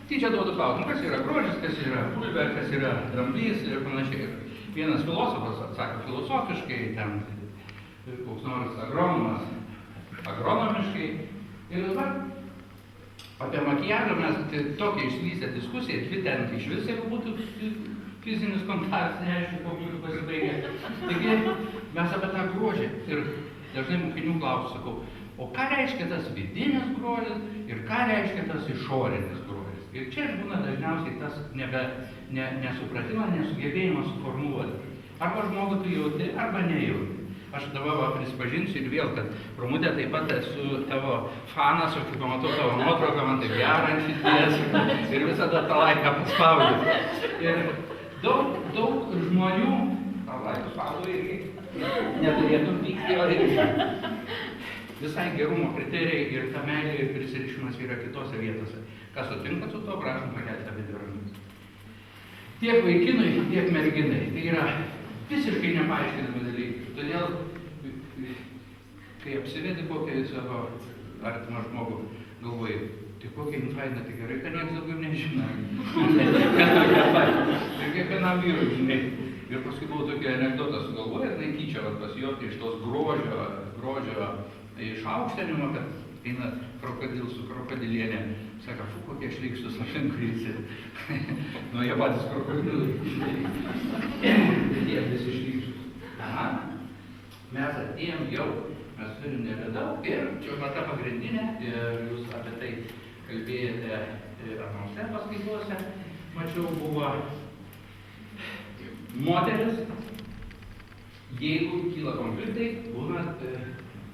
Tai čia duodu klausimų, kas yra grožis, kas yra pulver, kas yra dramblys ir panašiai. Vienas filosofas atsako filosofiškai, ten koks nors agronomas agronomiškai. Ir dabar apie makiažą mes tokią išvystę diskusiją, 2 ten iš vis, jeigu būtų fizinis kontaktas, neaišku, ko būtų pasibaigę. Taigi mes apie tą grožį ir dažnai mokinių klausiu, sakau, o ką reiškia tas vidinis grožis ir ką reiškia tas išorinis grožis. Ir čia būna dažniausiai tas nesupratimas, nesugebėjimas suformuluoti. Arba žmogų tu jauti, arba nejauti. Aš dabar prisipažinsiu ir vėl, kad Romutė taip pat esu tavo fanas, o kai pamatau tavo nuotrauką, man taip gera ant širdies ir visada tą laiką paspaudžiu. Ir daug žmonių, tą laiką spaudžiu irgi, neturėtum pykti, o irgi. Visai gerumo kriterijai ir ta meilė ir prisirišimas yra kitose vietose. Kas sutinka su to, prašom pakelti abi rankas. Tiek vaikinui, tiek merginai. Tai yra visiškai nepaaiškinami dalykai. Todėl, kai apsivedi kokią savo artimą žmogų, galvoji, tai kokia infaina, tai gerai, kad niekas daugiau nežino. Ir kiekvienam vyrui, žinai. Ir paskui buvo tokia anekdota sugalvoja, ir netyčia pasijoti iš tos grožio išaukštinimo, kad eina krokodil su krokodilienė. Sako, kokie šlykštus aplinkui visi. Nu, jie patys krokodilai. Jie visi šlykštus. Aha. Mes atėjom jau, mes turim nebedaug ir čia ta pagrindinė, ir jūs apie tai kalbėjote anonse paskaituose, mačiau, buvo moteris, jeigu kyla konfliktai, būna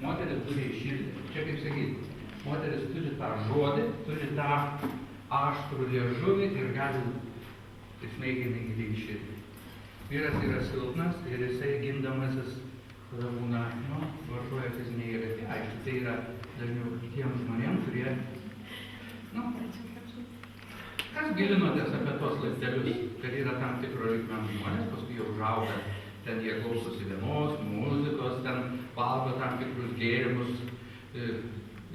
moteris turi širdį. Čia kaip sakyti, moteris turi tą žodį, turi tą aštrų liežuvį ir gali įsmeiginti giliai širdį. Vyras yra silpnas ir jisai gindamasis tada būna, vartoja fizinė jėga. Tai aišku, tai yra dažniau tiem žmonėm, kurie, kas gilinotės apie tos laiptelius, kad yra tam tikro reikmens žmonės, paskui jau užauga, ten jie klausosi vienos muzikos, ten valgo tam tikrus gėrimus,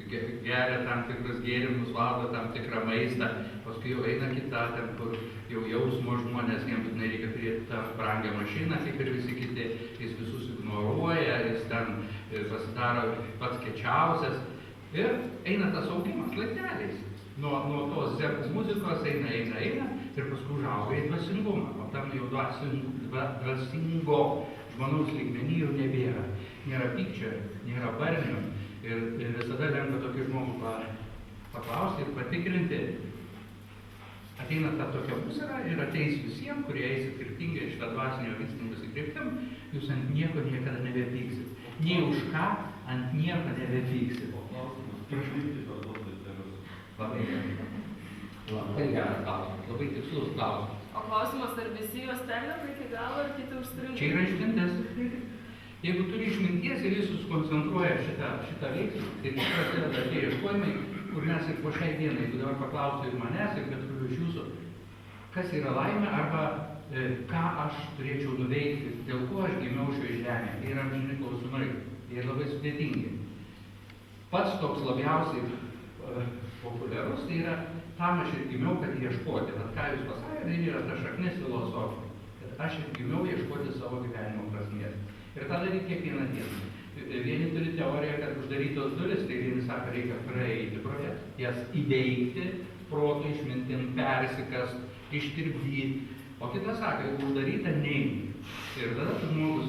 geria tam tikrus gėrimus, valgo tam tikrą maistą, paskui jau eina kita, ten kur jau jausmo žmonės, jiems būtinai reikia turėti tą brangią mašiną, kaip ir visi kiti, jis visus ignoruoja, jis ten pasidaro pats kečiausias ir eina tas augimas laipteliais. Nuo tos zekų muzikos eina ir paskui užauga į dvasingumą, o tam jau dvasingo žmonaus lygmenį jau nebėra. Nėra pykčio, nėra barnių ir visada lengva tokį žmogų paklausti ir patikrinti. Ateina ta tokia būsena ir ateis visiems, kurie eisit skirtingai šitą dvasinio vystymosi kryptim, jūs ant nieko niekada nebepyksit. Nei už ką ant nieko nebepyksit. Labai geras klausimas, labai tikslus klausimas. O klausimas, ar visi juos perlenda iki galo, ar kiti užstringa? Čia yra išmintis. Jeigu turi išminties ir jis suskoncentruoja šitą veiksmą, tai prasideda tie ieškojimai, kur mes ir po šiai dienai, jeigu dabar paklausiu ir manęs, ir bet kurių iš jūsų, kas yra laimė, arba ką aš turėčiau nuveikti, dėl ko aš gimiau šioje žemėje. Tai yra amžini klausimai, jie labai sudėtingi. Pats toks labiausiai populiarus, tai yra tam aš ir gimiau, kad ieškoti. Bet ką jūs pasakėte, tai yra ta šaknis filosofija. Kad aš ir gimiau ieškoti savo gyvenimo prasmės. Ir tą daryti kiekvieną dieną. Vieni turi teoriją, kad uždarytos duris, tai vieni sako, reikia praeiti pro jas, jas įveikti, protų išmintim persikast, ištirpdyti. O kitas sako, jeigu uždaryta, neini. Ir tada tu žmogus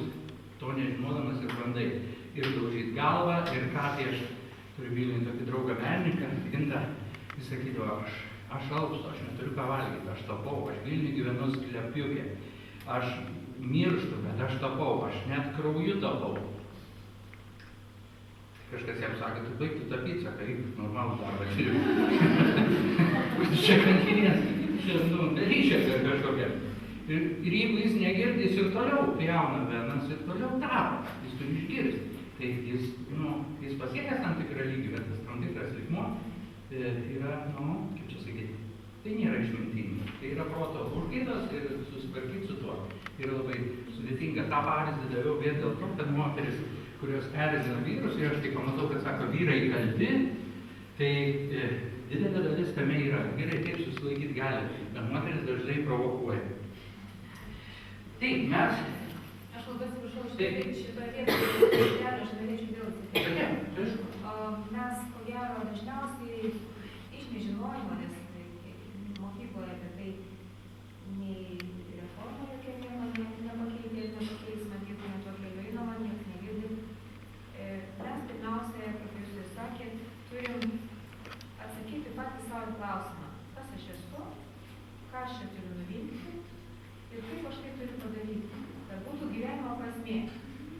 to nežinodamas ir bandai ir daužyti galvą, ir ką tai aš turiu Vilniuje tokį draugą menininką, Gintą, jis sakydavo, aš alpstu, aš neturiu ką valgyti, aš tapau, aš Vilniuje gyvenu sklepiukė, aš mirštu, bet aš tapau, aš net krauju tapau. Kažkas jam sako, tu baigtų tapyti, sako, eik, normalų darbą, čia kankinės, čia, ryšė kažkokia. Ir jeigu jis negirdi, jis ir toliau pjauna venas, ir toliau daro, jis turi išgirsti. Tai jis pasiekęs tam tikrą lygį, bet tas tam tikras lygmuo, yra, kaip čia sakyti, tai nėra išmintinga. Tai yra proto užgaidos ir susitvarkyti su tuo. Yra labai sudėtinga. Ta pavyzdį daviau vien dėl to, kad moteris, kurios erzina vyrus, ir aš tik pamatau, kad sako, vyrai kalti, tai didelė dalis tame yra. Vyrai taip susilaikyti gali, bet moteris dažnai provokuoja. Taip, mes... Aš labai atsiprašau, šitoje vietoje, aš norėčiau vėl atsakyti. Mes, ko gero, dažniausiai iš nežinojimo, nes mokykloje apie tai nei reforma jokia nepakeis, mokykloje to keliu einama, niekas negirdi. Mes pirmiausia, kaip jūs ir sakėt, turim atsakyti patys savo klausimą, kas aš esu, ką aš čia turiu nuveikti ir kaip aš tai turiu padaryti, kad būtų gyvenimo prasmė.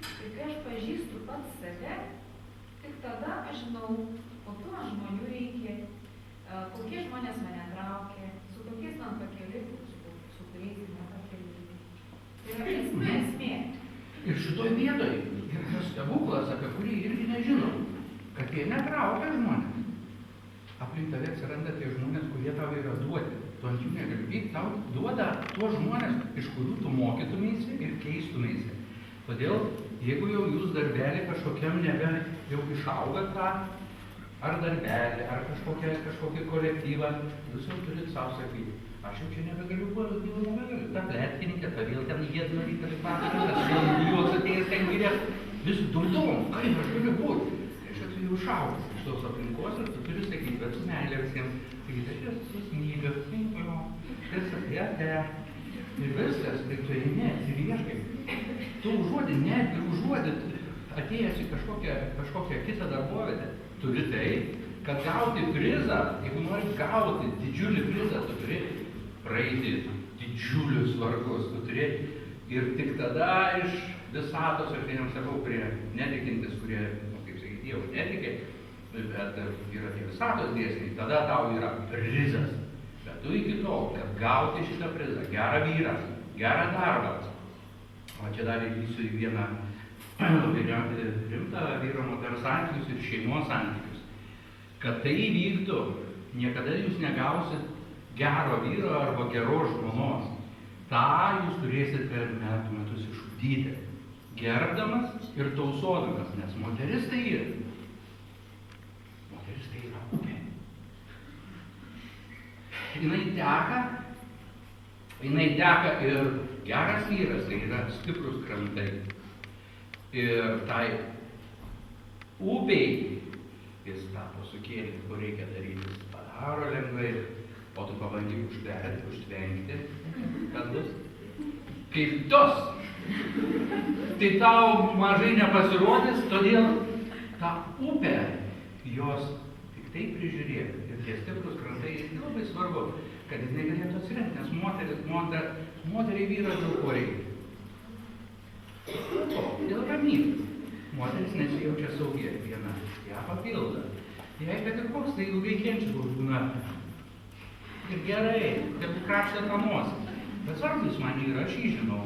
Ir kai aš pažįstu pats save, tik tada aš žinau, kokių žmonių reikia, kokie žmonės mane traukia, su kokiais man pakeliui, su kuriais man pakeliui. Tai yra esmė. Ir šitoj vietoj yra tas stebuklas, apie kurį irgi nežinom, kad jie netraukia žmonės. Aplink tave atsiranda tie žmonės, kurie tau yra duoti. Tu ant jų negali vykti, tau duoda tuos žmonės, iš kurių tu mokytumėsi ir keistumėsi. Todėl, jeigu jau jūs darbelį kažkokiam nebe jau išaugat tą, ar darbelį, ar kažkokį kolektyvą, jūs jau turit savo sakyti. Aš jau čia nebegaliu, ta plėtkininkė, ta vėl ten jėdna rytas patakas, vėl juos atėjęs ten gyrės, vis durdom, kaip aš galiu būti. Aš jau jau išaugas iš tos aplinkos ir tu turi sakyti, bet su meilė visiems. Sakyti, aš visus myliu, ir viskas, tai tu eini, atsirieškai. Tu užuodi, atėjęs į kažkokią kitą darbovietę, turi tai, kad gauti prizą, jeigu nori gauti didžiulį prizą, tu turi praeiti didžiulius vargus, tu turi ir tik tada iš visatos, aš vienam sakau, kurie netikintis, kurie, kaip sakyti, Dievų netikė, bet yra tie visatos dėsniai, tada tau yra prizas. Bet tu iki tol, kad gauti šitą prizą, gerą vyrą, gerą darbą. O čia dar įvysiu į vieną rimtą vyro moters santykius ir šeimos santykius. Kad tai įvyktų, niekada jūs negausit gero vyro arba geros žmonos. Ta jūs turėsit per metus išugdyti, gerbdamas ir tausodamas, nes moteris tai yra. Moteris tai yra upė. Jinai teka ir geras vyras, tai yra stiprus krantai. Ir tai upei jis tą posūkėlį, kur reikia daryti, jis padaro lengvai, o tu pabandyk užtvenkti, kad bus kaip tos. Tai tau mažai nepasirodys, todėl tą upę jos tik taip prižiūrėk. Ir tie stiprus krantai, labai svarbu, kad jinai galėtų atsiremti, nes moteriai vyras daug ko reikia. Dėl ramybės. Moteris nesijaučia saugiai, viena ją papildo. Jei kad ir koks, tai ilgai kenčia, kur būna. Ir gerai, kad krapštė tą nosį. Bet svarbus man yra, aš jį žinau.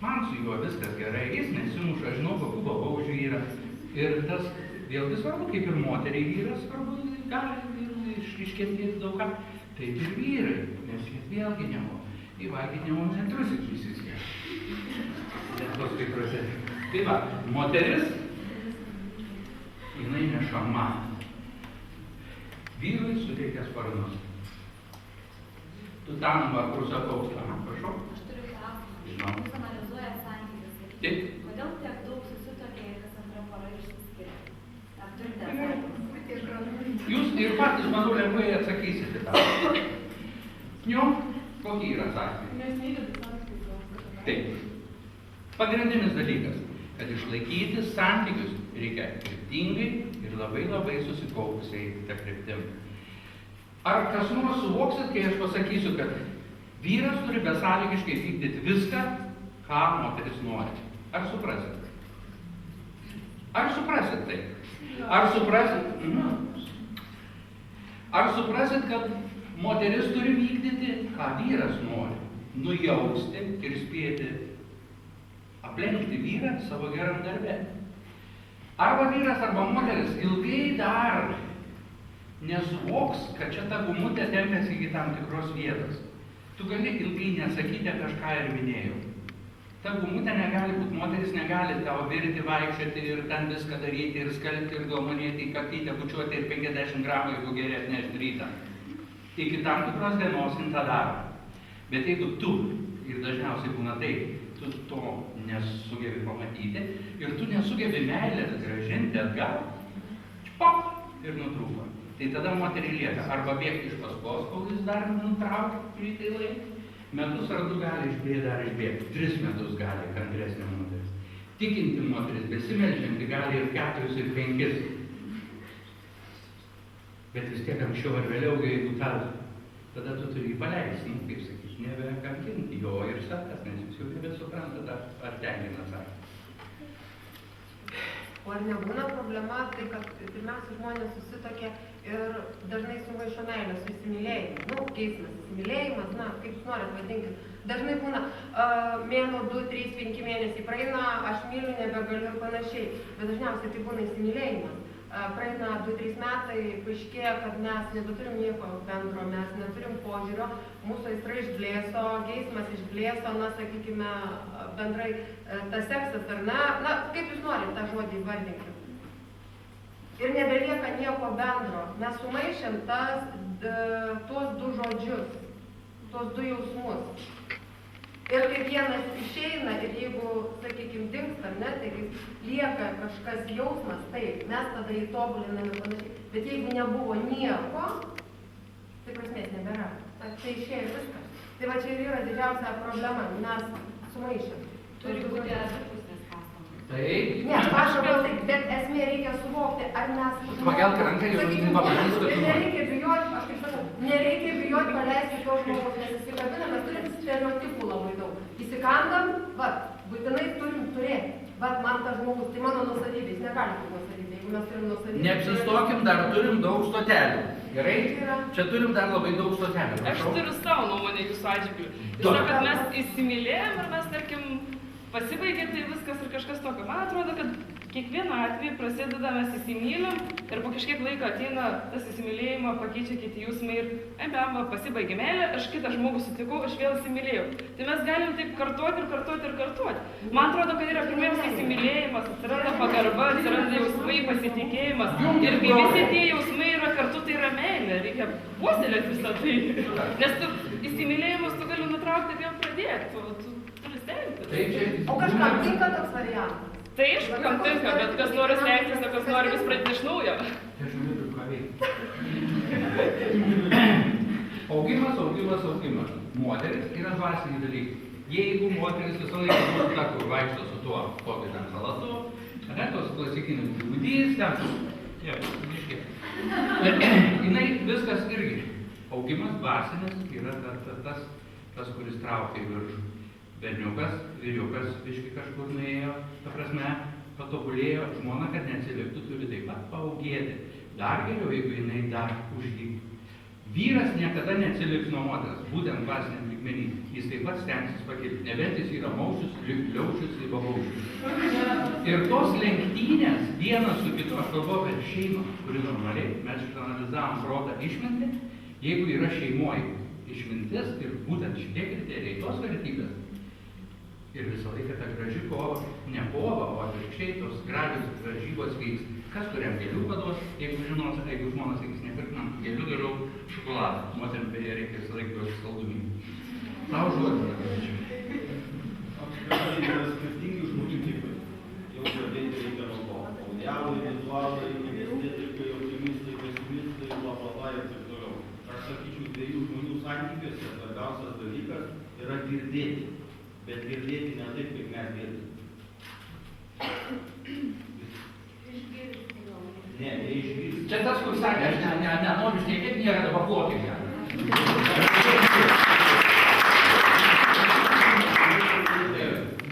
Man su juo viskas gerai, jis nesimuša, žinau, kokių babaužių yra. Ir tas vėlgi svarbu, kaip ir moteriai vyras svarbu, gali iškentėti daug ką. Taip ir vyrai, nes jie vėlgi nemoka. Įvalgyti nemoka netrusik įsiskėti. Tos tikrose. Tai va, moteris, jinai nešama. Vyrui suteikia sparnus. Tu tam vargu sakau, prašau. Aš turiu klausimą. Žinau. Jūs analizuojat santykius. Taip. Kodėl tiek daug susituokė ir kas antra pora išsiskiria? Ar turite atsakymus? Jūs ir patys, manau, lengvai atsakysite tą. Jo, kokie yra atsakymai? Mes neįdėdė santykius. Taip. Pagrindinis dalykas, kad išlaikyti santykius reikia kryptingai ir labai susikaupusiai tą kryptim. Ar kas nors suvoksit, kai aš pasakysiu, kad vyras turi besąlygiškai vykdyti viską, ką moteris nori? Ar suprasit? Ar suprasit tai? Ar suprasit, kad moteris turi vykdyti, ką vyras nori? Nujausti ir spėti aplenkti vyrą savo geram darbe. Arba vyras, arba moteris ilgai dar nesuvoks, kad čia ta gumutė tempiasi iki tam tikros vietos. Tu gali ilgai nesakyti kažką ir minėjau. Ta gumutė negali būti, moteris negali tau virti, vaikščioti ir ten viską daryti, ir skalbti, ir galmonėti, į kakytę bučiuoti ir 50 gramų, jeigu gerės nešti rytą. Iki tam tikros dienos jin tą daro. Bet jeigu tu, ir dažniausiai būna taip, tu to nesugebi pamatyti ir tu nesugebi meilės grąžinti atgal, čpok, ir nutrūko. Tai tada moteriai lieka arba bėgti iš paskos, kol jis dar nutraukia, kurį tai laik. Metus ar 2 gali išbėgti, dar išbėgti. 3 metus gali kantresnė moteris. Tikinti moteris, besimeldžianti gali ir 4 ir 5. Bet vis tiek anksčiau ar vėliau, jeigu tada tu turi jį paleisti, kaip sakyt, nebekankinti jo ir savęs, nes jūs jau nebesuprantate, ar tenkina atsakymą. O ar nebūna problema, tai kad pirmiausia žmonės susitokia ir dažnai sumaišo meilę su įsimylėjimu. Geismas, įsimylėjimas, kaip jūs norit vadinkit. Dažnai būna mėnuo, 2, 3, 5 mėnesiai praeina, aš myliu, nebegaliu ir panašiai. Bet dažniausiai tai būna įsimylėjimas. Praeina 2-3 metai, paaiškėja, kad mes nebeturim nieko bendro, mes neturim požiūrio, mūsų aistra išblėso, geismas išblėso, sakykime, bendrai tas seksas ar ne, kaip jūs norit tą žodį įvardinti. Ir nebelieka nieko bendro. Mes sumaišėm tuos 2 žodžius, tuos 2 jausmus. Ir kai vienas išeina ir jeigu, sakykime, dingsta, ne, tai lieka kažkas jausmas, taip, mes tada įtobuliname ir panašiai. Bet jeigu nebuvo nieko, tai prasmės nebėra. Tai išėjo viskas. Tai va čia ir yra didžiausia problema, mes sumaišėm. Turi būti abipusės pastangos. Taip. Ne, pastangos taip, bet esmė reikia suvokti, ar mes... Pakelk ranką ir pamatys, kad tu nereikia bijoti, aš kaip sakau, nereikia bijoti paleisti to žmogaus, nes įsikabinam, mes turim stereotipų labai daug. Įsikandam, būtinai turim turėti. Man tas žmogus, tai mano nusavybė, jis negali būti nusavybė, jeigu mes turim nusavybę. Neapsistokim, dar turim daug stotelių. Gerai? Čia turim dar labai daug stotelių. Aš turiu savo nuomonę jūsų atžvilgiu. Žinau, kad mes įsimylėjom ir mes, tarkim, pasibaigė tai viskas ir kažkas tokio. Man atrodo, kad kiekvieną atvejį prasideda, mes įsimylim ir po kažkiek laiko ateina tas įsimylėjimo, pakeičia kiti jausmai ir pasibaigė meilė, aš kitą žmogų sutikau, aš vėl įsimylėjau. Tai mes galim taip kartuoti ir kartuoti ir kartuoti. Man atrodo, kad yra pirmiausia įsimylėjimas, atsiranda pagarba, atsiranda jausmai, pasitikėjimas. Ir kai visi tie jausmai yra kartu, tai yra meilė, reikia puoselėti visą tai. Nes tu įsimylėjimas tu gali nutraukti ir vėl pradėti, tu turi stengtis. O kažkam tinka toks variantas? Tai aišku, kam tinka, bet kas nori stengtis, kas nori vis pradėti iš naujo. Augimas. Moteris yra dvasiniai dalykai. Jeigu moteris visą laiką bus ta, kur vaikšto su tuo, kokiu ten salatu, tos klasikinis būdys, jinai viskas irgi. Augimas dvasinis yra tas, kuris traukia į viršų. Berniukas, vyriukas, biški kažkur nuėjo, ta prasme, patobulėjo, žmona, kad neatsiliktų, turi taip pat paaugėti. Dar geriau, jeigu jinai dar užgytų. Vyras niekada neatsiliks nuo moters, būtent dvasiniam lygmenį. Jis taip pat stengsis pakilti. Nebent jis yra maušius, liaušius ir babaušius. Ir tos lenktynės vienas su kitu, aš kalbu apie šeimą, kuri normaliai, mes išanalizavom protą išmintį, jeigu yra šeimoje išmintis ir būtent šitie kriterijai, tos vertybės, ir visą laiką ta graži kova, ne kova, o atvirkščiai tos gražios varžybos vyks. Kas kuriam gėlių paduos, jeigu žinos, jeigu žmonas sakys, nepirknam gėlių, geriau šokoladą. Moterim beje reikia visą laiką duoti saldumynų. Tau žodžiu, negražiai. Apskritai yra skirtingi žmonių tipai. Jau pradėti reikia nuo to. Audialai, vizualai, estetikai, optimistai, pesimistai, blablabla ir taip toliau. Aš sakyčiau, 2 žmonių santykiuose svarbiausias dalykas yra girdėti. Bet girdėti ne taip, kaip mes girdime. Ne, neišgirsti. Čia tas, kur sakė, aš nenoriu šnekėti, nėra dabar plokime.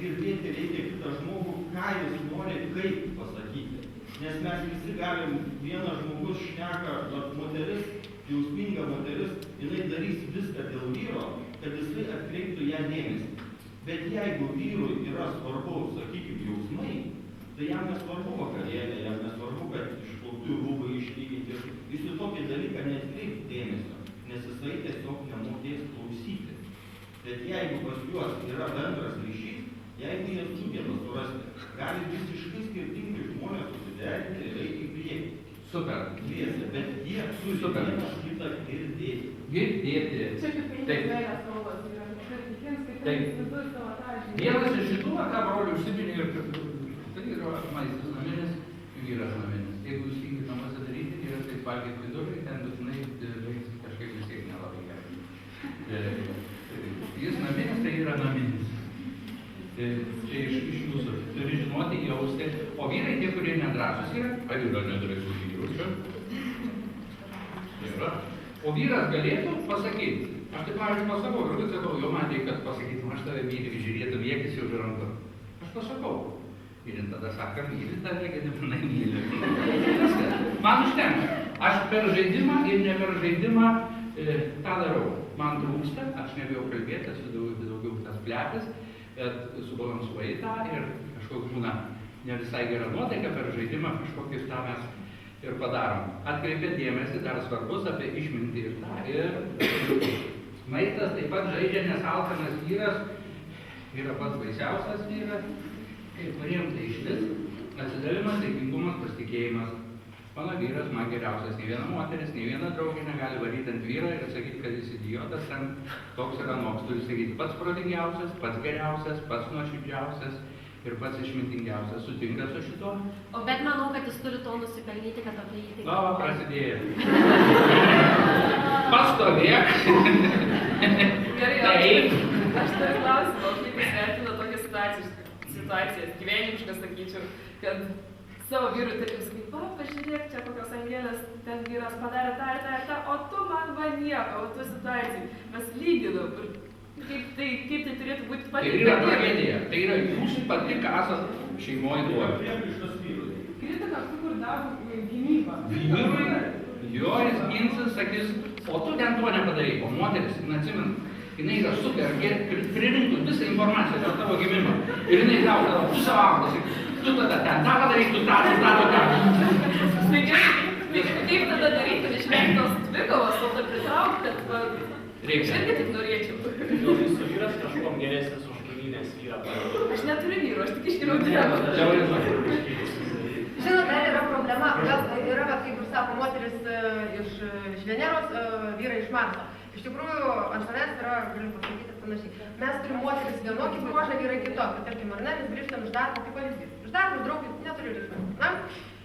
Girdėti reikia kitą žmogų, ką jis nori, kaip pasakyti. Nes mes visi galim, vienas žmogus šneka, moteris, jausminga moteris, jinai darys viską dėl vyro, kad jisai atkreiptų ją dėmesį. Bet jeigu vyrui yra svarbu, sakykime, jausmai, tai jam nesvarbu vakarienė, jam nesvarbu, kad išplaukti rūbai išlyginti. Jūs į tokį dalyką neatkreips dėmesio, nes jisai tiesiog nemokės klausyti. Bet jeigu pas juos yra bendras ryšys, jeigu jie sugeba surasti, gali visiškai skirtingi žmonės susiderinti ir eiti į priekį. Super. Dviese, bet jie turi vienas kitą girdėti. Girdėti. Čia kaip penkias meilės kalbos yra. Taip. Vienas iš šitų, ką brolių užsiminė, ir tai yra maistas naminis, vyras naminis. Jeigu jūs tingit namuose daryti, vyras taip valgyti vidurį, ten būtinai baigsis kažkaip vis tiek nelabai gerai. Jis naminis, tai yra naminis. Čia iš jūsų turi žinoti, jausti. O vyrai, tie, kurie nedrąsus yra, ar yra nedrąsus vyrus? Yra. O vyras galėtų pasakyti. Aš tai, pavyzdžiui, pasakau, ir sakau, jo man reikia, kad pasakytum, aš tave myliu, žiūrėtum, jėgis jau žarantu. Aš pasakau. Ir jis tada sako, myli tave, kad nebūnai myli. Man užtenka. Aš per žaidimą ir ne per žaidimą tą darau. Man trūksta, aš nebijau kalbėti, esu daugiau tas plepis, bet subalansuoji tą ir kažkoks būna ne visai gera nuotaika per žaidimą, kažkokį tą mes ir padarom. Atkreipėt dėmesį, dar svarbus apie išmintį ir tą. Ir maistas taip pat žaidžia, nes alkanas vyras yra pats baisiausias vyras. Kai kuriems tai išvis atsidavimas, dėkingumas, pasitikėjimas. Mano vyras man geriausias, nei viena moteris, nei viena draugė negali varyti ant vyro ir sakyti, kad jis idiotas, ten toks ir anoks. Turi sakyti pats protingiausias, pats geriausias, pats nuoširdžiausias ir pats išmintingiausias. Sutinka su šituo? O bet manau, kad jis turi to nusipelnyti, kad apie jį taip. O, prasidėjo. Pastovėk. Gerai, Taip. aš turiu klausimą, kaip jūs vertina tokias situacijas, gyvenimiškas, sakyčiau, kad savo vyrui taip sakai, pažiūrėk, čia kokios angelės, ten vyras padarė tą ir tą ir tą, o tu man va nieko, o tu situacijai. Mes lyginam. Kaip tai turėtų būti Tai yra tragedija. Tai yra jūsų pati kasas šeimoje duoja. Kritika, kur daro gynybą. Vyrui, jo jis ginsis, sakys, o tu ten to nepadarei. O moteris, atsimint, jinai yra super, pririnktų visą informaciją dėl tavo gimimo. Ir jinai tau tada pusę valandos, tu tada ten tą padarai, tu tą. Kaip tada daryti, išvengti tos dvikovos, o tad pritraukti, kad reikia. Aš irgi taip norėčiau. Gal jūsų vyras kažkuom geresnis už kaimynės vyrą? Aš neturiu vyro, aš tik išgeriau dievą. Žinot, dar yra problema, gal yra, kaip ir sako, moteris iš Veneros, vyrai iš Marso. Iš tikrųjų, ant savęs yra, galiu pasakyti, panašiai. Mes turim moteris vienokį bruožą, vyrai kitokį. Tarkim, ar ne, mes grįžtam iš darbo, kaip pavyzdys. Iš darbo, draugų, neturiu ryšių. Na?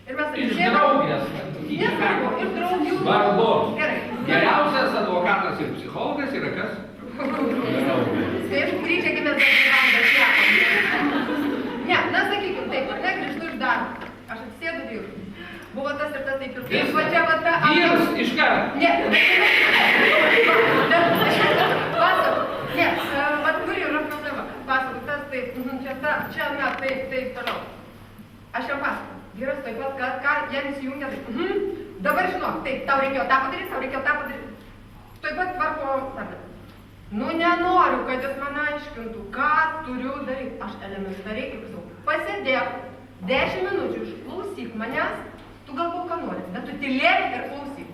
Ir mes Iš draugės. Nesvarbu, iš draugių. Svarbu. Gerai. Geriausias advokatas ir psichologas yra kas? Aišku, grįžę, kai mes dar gyvenam, bet šnekam. Ne, na sakykim, taip, ar ne, grįžtu iš darbo. Aš atsisėdu vyrui. Buvo tas ir tas taip ir taip. Va čia va ta... Vyras iškart. Ne, pasakau. Ne, va kur yra problema. Pasakau, tas taip, čia, na, taip, toliau. Aš jam pasakau. Vyras taip pat, ką jam įsijungia taip. Dabar žinok, taip, tau reikėjo tą padaryti. Taip pat tvarko tarnai. Nu, nenoriu, kad jis man aiškintų, ką turiu daryti. Aš elementariai, kaip sakau, pasėdėk 10 minučių, išklausyk manęs, tu galbūt ką nori, bet tu tylėk ir klausyk.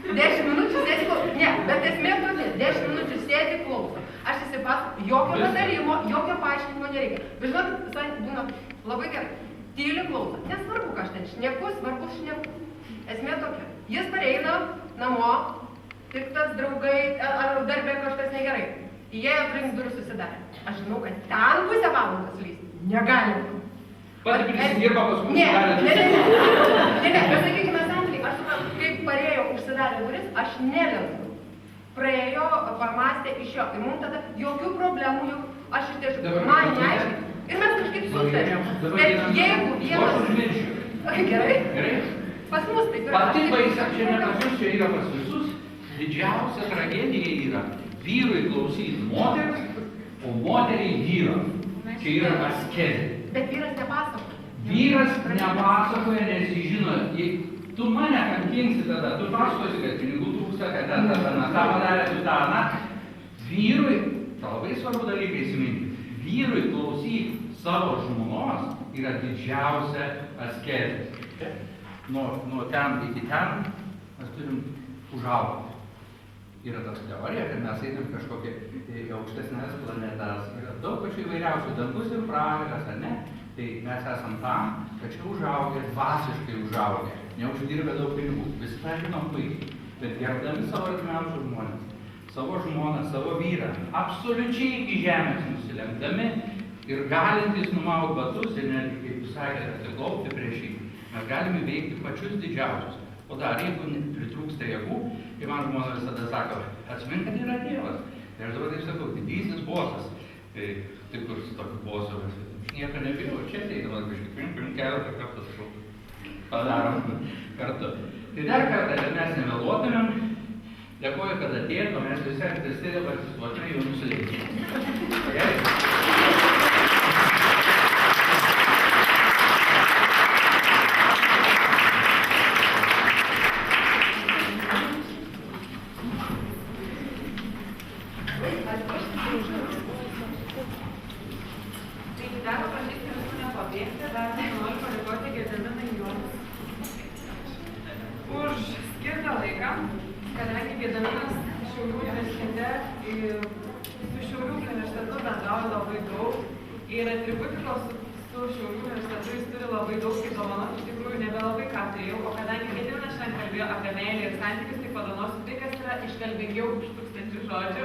10 minučių sėdi klausyk. Ne, bet esmė tokia, 10 minučių sėdi klauso. Aš įsipasakau, jokio patarimo, jokio paaiškinimo nereikia. Bet žinot, visai būna labai gerai. Tyli klauso. Nesvarbu, ką aš ten šneku, svarbu šneku. Esmė tokia. Jis pareina namo, piktas draugai, ar darbė kažkas negerai. Jie aplink durų susidarė. Aš žinau, kad ten pusę valandos lysti. Negalim. Pati prisidirba paskui. Ne, bet sakykime santykiai, aš suprantu, kaip parėjo užsidarė duris, aš nelendu. Praėjo, pamastė iš jo. Ir mums tada jokių problemų, aš iš tiesų, man neaiškiai. Ir mes kažkaip sutarėm. Bet jeigu vienas... Gerai? Pas mus taip yra. Pati baisa, čia ne pas jūs, čia yra pas visus. Didžiausia tragedija yra vyrui klausyti moteris, o moteriai vyro. Čia yra askezė. Bet vyras nepasakoja. Vyras nepasakoja, nes jis žino, jei tu mane kankinsi tada, tu pasakosi, kad pinigų trūksta, kad ten tą padarė, tu tą, na. Vyrui, tą labai svarbu dalyką įsiminti, vyrui klausyk savo žmonos yra didžiausia askezė. Nuo ten iki ten mes turim užaugti. Yra tas teorija, kad mes einam kažkokią į aukštesnės planetas, yra daug pačių įvairiausių, dangus ir pragaras, ar ne? Tai mes esam tam, kad čia užaugę, dvasiškai užaugę, neuždirbę daug pinigų, visi tą žinom puikiai, bet gerbdami savo artimiausius žmonės, savo žmoną, savo vyrą, absoliučiai iki žemės nusilenkdami ir galintys numaut batus ir netgi, kaip jūs sakėte, atsiklaupti prieš jį, mes galime veikti pačius didžiausius. O dar, jeigu pritrūksta jėgų, tai man žmona visada sako, atsimink, kad yra Dievas. Ir aš dabar taip sakau, didysis bosas. Tai kur su tokiu bosu, aš nieko nebijau, čia ateidamas kažkaip, keletą kartų sakau, padarom kartu. Tai dar kartą, kad mes nemeluotumėm, dėkoju, kad atėjot, o mes visi aktisi dabar atsistuokime jau nusileidžiame. Ir atributikos su Šiaulių universitetu jis turi labai daug įdomanos, iš tikrųjų nebelabai ką turėjau, o kadangi Gediminas šiandien kalbėjo apie meilę ir santykius, tai padonosiu tai, kas yra iškalbingiau už 1000 žodžių.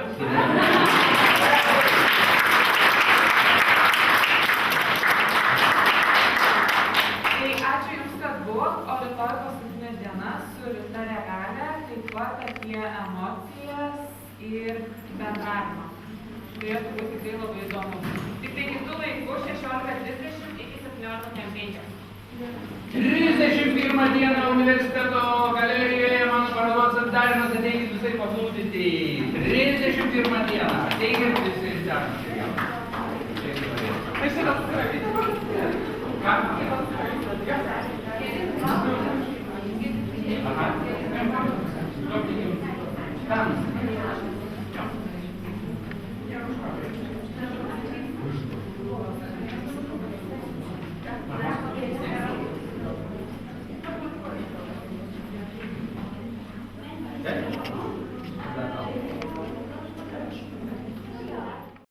Tai ačiū Jums, kad buvot, o rytoj paskutinė diena su Rita Regalė, taip pat apie emocijas ir bendravimą. Turėtų būti tikrai labai įdomu. Tik tai kitų laikų 16:30 iki 17:05. 31 dieną universiteto galerijoje mano parodos atidarymas, ateikit visai paplūdyti. 31 dieną, ateikit visi ten. Aš